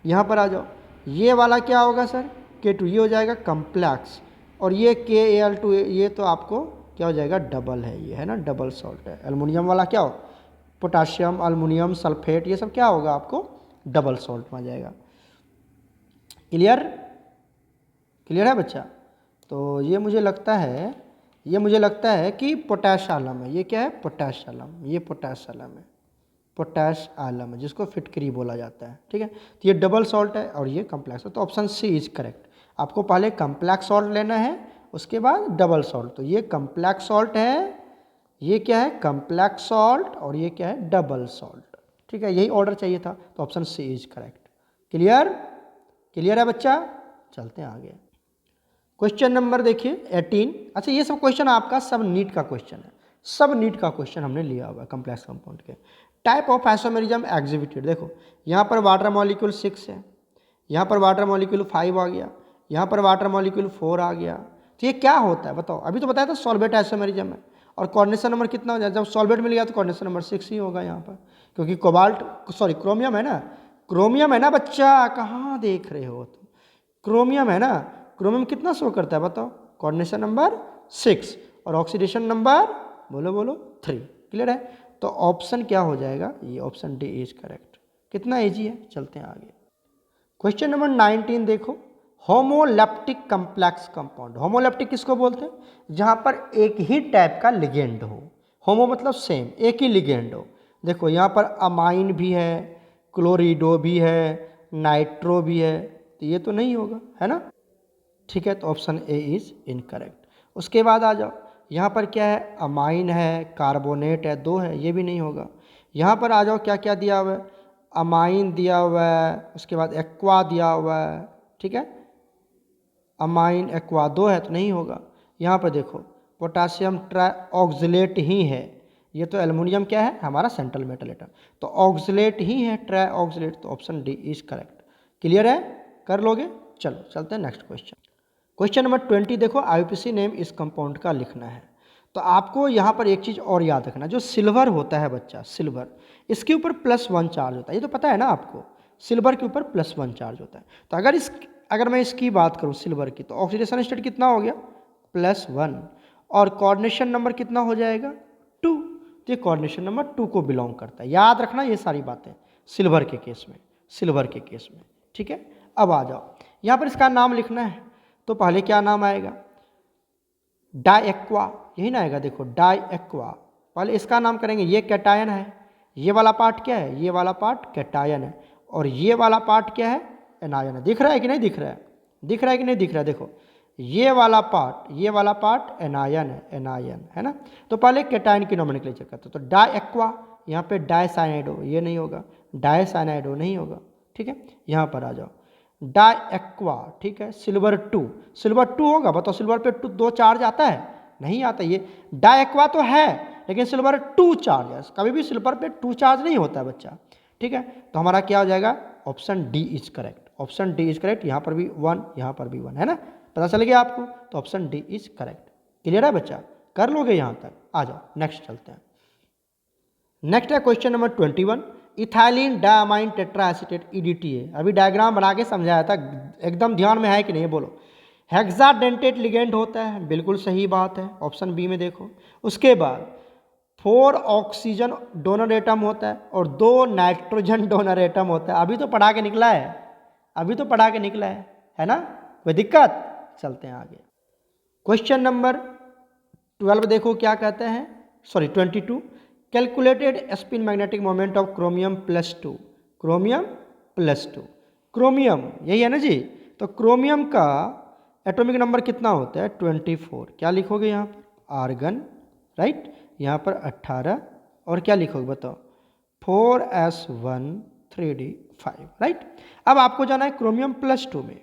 यहाँ पर आ जाओ, ये वाला क्या होगा सर? K2, ये हो जाएगा कम्प्लेक्स, और ये KAl2, ये तो आपको क्या हो जाएगा? डबल है, ये है ना, डबल सॉल्ट है। एल्युमिनियम वाला क्या हो? पोटाशियम, अल्युमिनियम सल्फेट, ये सब क्या होगा? आपको डबल सॉल्ट में आ जाएगा। क्लियर? क्लियर है बच्चा? तो ये मुझे लगता है कि पोटैश आलम है। ये क्या है? पोटैश आलम, ये पोटैश आलम है, पोटैश आलम है, जिसको फिटकरी बोला जाता है। ठीक है, तो ये डबल सॉल्ट है और ये कम्प्लेक्स है, तो ऑप्शन सी इज करेक्ट। आपको पहले कम्प्लेक्स सॉल्ट लेना है, उसके बाद डबल सॉल्ट। तो ये कम्प्लेक्स सॉल्ट है, ये क्या है? कम्प्लेक्स सॉल्ट, और ये क्या है? Double salt. ठीक है, यही ऑर्डर चाहिए था, तो option C is correct. Clear? Clear है बच्चा? चलते हैं आगे। क्वेश्चन नंबर देखिए 18। अच्छा, ये सब क्वेश्चन आपका सब नीट का क्वेश्चन है, सब नीट का क्वेश्चन हमने लिया हुआ है कम्प्लेक्स कंपाउंड के। टाइप ऑफ आइसोमेरिज्म एग्जिबिटेड, देखो यहाँ पर वाटर मॉलिक्यूल 6 है, यहाँ पर वाटर मॉलिक्यूल 5 आ गया, यहाँ पर वाटर मॉलिक्यूल 4 आ गया। तो ये क्या होता है बताओ? अभी तो बताया था सॉल्वेट आइसोमेरिज्म है, और कोऑर्डिनेशन नंबर कितना हो जाए? जब सॉल्वेट मिल गया तो कोऑर्डिनेशन नंबर 6 ही होगा यहाँ पर, क्योंकि क्रोमियम है ना, क्रोमियम है ना बच्चा, कहाँ देख रहे हो तुम? क्रोमियम है ना, क्रोमियम कितना शो करता है बताओ? कोऑर्डिनेशन नंबर 6 और ऑक्सीडेशन नंबर बोलो 3। क्लियर है? तो ऑप्शन क्या हो जाएगा? ये ऑप्शन डी इज करेक्ट। कितना इजी है, चलते हैं आगे। क्वेश्चन नंबर 19 देखो, होमोलेप्टिक कम्प्लेक्स कंपाउंड। होमोलेप्टिक किसको बोलते हैं? जहाँ पर एक ही टाइप का लिगेंड हो। होमो मतलब सेम, एक ही लिगेंड हो। देखो यहाँ पर अमाइन भी है, क्लोरिडो भी है, नाइट्रो भी है, तो ये तो नहीं होगा, है ना। ठीक है, तो ऑप्शन ए इज इनकरेक्ट। उसके बाद आ जाओ, यहाँ पर क्या है? अमाइन है, कार्बोनेट है, 2 है, ये भी नहीं होगा। यहाँ पर आ जाओ, क्या क्या दिया हुआ है? अमाइन दिया हुआ है, उसके बाद एक्वा दिया हुआ है। ठीक है, अमाइन एक्वा 2 है, तो नहीं होगा। यहाँ पर देखो, पोटासियम ट्राइऑक्सिलेट ही है, ये तो एल्युमिनियम क्या है? हमारा सेंट्रल मेटल एटम, तो ऑक्सिलेट ही है, ट्राइऑक्सिलेट, तो option D is correct. Clear है? कर लोगे? चलो चलते हैं नेक्स्ट क्वेश्चन। क्वेश्चन नंबर 20 देखो, IUPAC नेम इस कंपाउंड का लिखना है। तो आपको यहाँ पर एक चीज़ और याद रखना, जो सिल्वर होता है बच्चा, सिल्वर, इसके ऊपर +1 चार्ज होता है, ये तो पता है ना आपको। सिल्वर के ऊपर +1 चार्ज होता है। तो अगर मैं इसकी बात करूँ सिल्वर की, तो ऑक्सीडेशन स्टेट कितना हो गया +1 और कोऑर्डिनेशन नंबर कितना हो जाएगा 2। तो ये कोऑर्डिनेशन नंबर 2 को बिलोंग करता है। याद रखना ये सारी बातें सिल्वर के केस में, ठीक है। अब आ जाओ, यहाँ पर इसका नाम लिखना है, तो पहले क्या नाम आएगा, डाइएक्वा, यही ना आएगा, देखो डाइएक्वा। पहले इसका नाम करेंगे, ये कैटायन है, ये वाला पार्ट क्या है, ये वाला पार्ट कैटायन है, और ये वाला पार्ट क्या है, एनायन है। दिख रहा है कि नहीं दिख रहा है, दिख रहा है कि नहीं दिख रहा है, देखो ये वाला पार्ट एनायन है ना। तो पहले कैटायन की नोमेनक्लेचर करते हैं, तो डाइएक्वा, यहाँ पे डाइसाइनाइडो, ये नहीं होगा, डाइसाइनाइडो नहीं होगा, ठीक है। यहाँ पर आ जाओ, डाइएक्वा, ठीक है। सिल्वर 2 होगा, बताओ सिल्वर पे 2 चार्ज आता है, नहीं आता। ये डाइएक्वा तो है लेकिन सिल्वर 2 चार्ज है, कभी भी सिल्वर पे 2 चार्ज नहीं होता है बच्चा, ठीक है। तो हमारा क्या हो जाएगा, ऑप्शन डी इज करेक्ट। यहाँ पर भी 1, यहाँ पर भी 1 है ना, पता चल गया आपको, तो option D is correct. Clear है बच्चा, कर लोगे यहाँ तक। आ जाओ नेक्स्ट चलते हैं। नेक्स्ट है question number 21, ethylene diamine tetraacetate EDTA। अभी डायग्राम बना के समझाया था, एकदम ध्यान में है कि नहीं बोलो। हेक्साडेंटेट लिगेंड होता है, बिल्कुल सही बात है, ऑप्शन बी में देखो। उसके बाद 4 ऑक्सीजन डोनर एटम होता है और 2 नाइट्रोजन डोनर एटम होता है। अभी तो पढ़ा के निकला है ना, कोई दिक्कत। चलते हैं आगे। क्वेश्चन नंबर 12 देखो क्या कहते हैं, 22, calculated spin magnetic moment of chromium +2। Chromium यही है ना जी। तो क्रोमियम का एटॉमिक नंबर कितना होता है 24। क्या लिखोगे यहाँ पर, आर्गन, राइट। यहाँ पर 18 और क्या लिखोगे बताओ, 4s1 3d5, राइट। अब आपको जाना है क्रोमियम +2 में,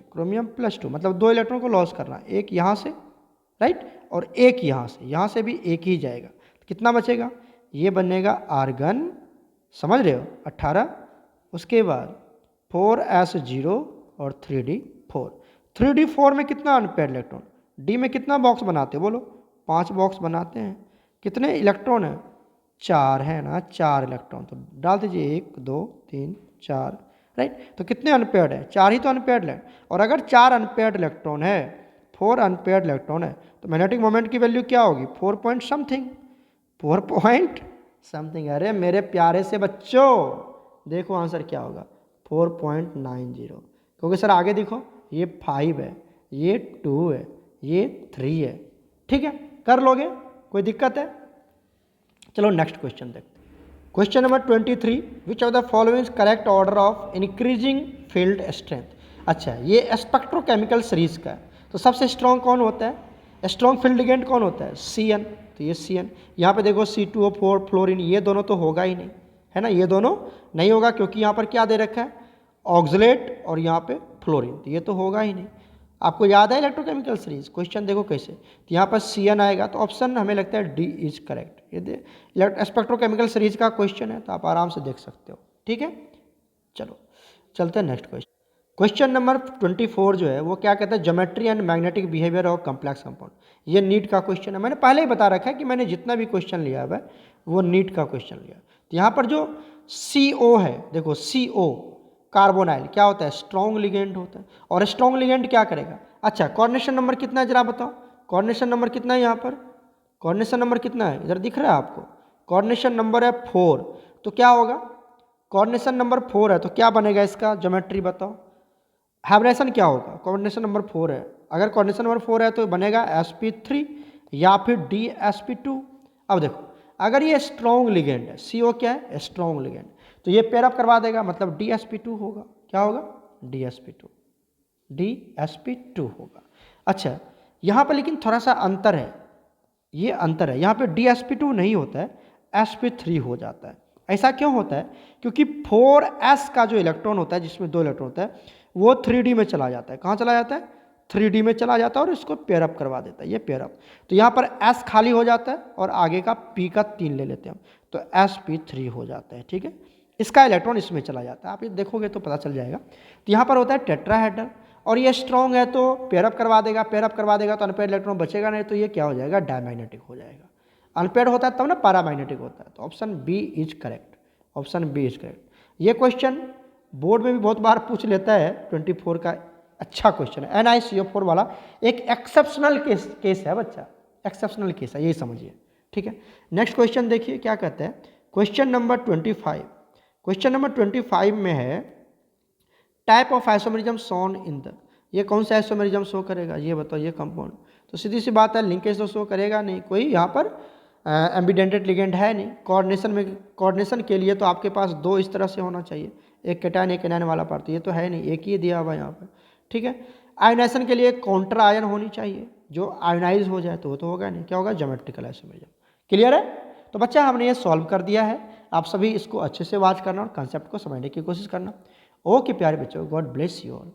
मतलब 2 इलेक्ट्रॉन को लॉस करना, एक यहाँ से, राइट, और एक यहाँ से भी एक ही जाएगा। तो कितना बचेगा, ये बनेगा आर्गन, समझ रहे हो, 18। उसके बाद 4s0 और 3d4। 3d4 में कितना अनपेयर्ड इलेक्ट्रॉन, डी में कितना बॉक्स बनाते हो बोलो, 5 बॉक्स बनाते हैं। कितने इलेक्ट्रॉन है, 4 है ना, 4 इलेक्ट्रॉन। तो डाल दीजिए 1 2 3 4, राइट। तो कितने अनपेयर्ड है, 4 ही तो अनपेयर्ड है। और अगर 4 अनपेयर्ड इलेक्ट्रॉन है, 4 अनपेयर्ड इलेक्ट्रॉन है, तो मैग्नेटिक मोमेंट की वैल्यू क्या होगी, 4 पॉइंट समथिंग। अरे मेरे प्यारे से बच्चों, देखो आंसर क्या होगा, 4.90। क्योंकि सर आगे देखो, ये 5 है, ये 2 है, ये 3 है, ठीक है, कर लोगे, कोई दिक्कत है। चलो नेक्स्ट क्वेश्चन देखते हैं। Question number 23, which of the following correct order of increasing field strength. अच्छा, ये स्पेक्ट्रोकेमिकल सीरीज का है, तो सबसे स्ट्रॉन्ग कौन होता है, स्ट्रॉन्ग फील्ड लिगेंड कौन होता है, Cn। तो ये Cn, यहाँ पे देखो C2O4 फ्लोरीन, ये दोनों तो होगा ही नहीं, है ना, ये दोनों नहीं होगा, क्योंकि यहाँ पर क्या दे रखा है, ऑक्सलेट और यहाँ पे फ्लोरीन, तो ये तो होगा ही नहीं। आपको याद है इलेक्ट्रोकेमिकल सीरीज, क्वेश्चन देखो कैसे, तो यहाँ पर Cn आएगा, तो ऑप्शन हमें लगता है डी इज करेक्ट। ये स्पेक्ट्रोकेमिकल सीरीज का क्वेश्चन है, तो आप आराम से देख सकते हो, ठीक है। चलो चलते हैं नेक्स्ट क्वेश्चन। क्वेश्चन नंबर 24 जो है वो क्या कहता है, geometry and magnetic behaviour of complex compound. ये नीट का क्वेश्चन है, मैंने पहले ही बता रखा है कि मैंने जितना भी क्वेश्चन लिया है वो नीट का क्वेश्चन लिया। तो यहाँ पर जो CO है, देखो CO कार्बोनाइल क्या होता है, स्ट्रॉन्ग लिगेंड होता है, और स्ट्रॉन्ग लिगेंड क्या करेगा। अच्छा, कोऑर्डिनेशन नंबर कितना है जरा बताओ, कोऑर्डिनेशन नंबर कितना है, यहाँ पर कोऑर्डिनेशन नंबर कितना है, इधर दिख रहा है आपको, कोऑर्डिनेशन नंबर है 4। तो क्या होगा, कोऑर्डिनेशन नंबर 4 है, तो क्या बनेगा इसका ज्योमेट्री बताओ, हाइब्रेशन क्या होगा, कोऑर्डिनेशन नंबर 4 है, अगर कोऑर्डिनेशन नंबर 4 है तो बनेगा sp3 या फिर dsp2। अब देखो, अगर ये स्ट्रॉन्ग लिगेंड है, CO क्या है, स्ट्रॉन्ग लिगेंड, तो ये पेयरअप करवा देगा, मतलब dsp2 होगा, क्या होगा, dsp2 होगा। अच्छा, यहाँ पर लेकिन थोड़ा सा अंतर है, ये अंतर है, यहाँ पे dsp2 नहीं होता है, sp3 हो जाता है। ऐसा क्यों होता है, क्योंकि 4s का जो इलेक्ट्रॉन होता है, जिसमें 2 इलेक्ट्रॉन होता है, वो 3D में चला जाता है। कहाँ चला जाता है, 3D में चला जाता है, और इसको पेयरअप करवा देता है, ये पेयरअप। तो यहाँ पर S खाली हो जाता है और आगे का P का 3 ले लेते हैं हम, तो sp3 हो जाता है, ठीक है। इसका इलेक्ट्रॉन इसमें चला जाता है, आप ये देखोगे तो पता चल जाएगा। तो यहाँ पर होता है टेट्राहेड्रल, और ये स्ट्रॉन्ग है तो पेयरअप करवा देगा, तो अनपेयर्ड इलेक्ट्रॉन बचेगा नहीं, तो ये क्या हो जाएगा, डायमैग्नेटिक हो जाएगा। अनपेयर्ड होता है तब ना पैरामैग्नेटिक होता है, तो ऑप्शन बी इज करेक्ट। ये क्वेश्चन बोर्ड में भी बहुत बार पूछ लेता है 24 का, अच्छा क्वेश्चन है। NiCO4 वाला एक एक्सेप्शनल केस है बच्चा, एक्सेप्शनल केस है, यही समझिए, ठीक है। नेक्स्ट क्वेश्चन देखिए क्या कहते हैं, क्वेश्चन नंबर 25। क्वेश्चन नंबर 25 में है type of isomerism shown in the, ये कौन सा आइसोमेरिज्म शो करेगा ये बताओ, ये कंपाउंड। तो सीधी सी बात है, लिंकेज तो शो करेगा नहीं, कोई यहाँ पर एम्बिडेंटेड लिगेंड है नहीं। कोऑर्डिनेशन के लिए तो आपके पास दो इस तरह से होना चाहिए, एक कैटायन एक एनायन वाला पार्ट, ये तो है नहीं, एक ही दिया हुआ यहाँ पर, ठीक है। आयोनाइजेशन के लिए काउंटर आयन होनी चाहिए, जो आयोनाइज हो जाए तो वो तो होगा नहीं, क्या होगा, ज्योमेट्रिकल आइसोमेरिज्म। क्लियर है। तो बच्चा हमने ये सॉल्व कर दिया है, आप सभी इसको अच्छे से वॉच करना और कंसेप्ट को समझने की कोशिश करना। ओके प्यारे बच्चों, गॉड ब्लेस यू ऑल।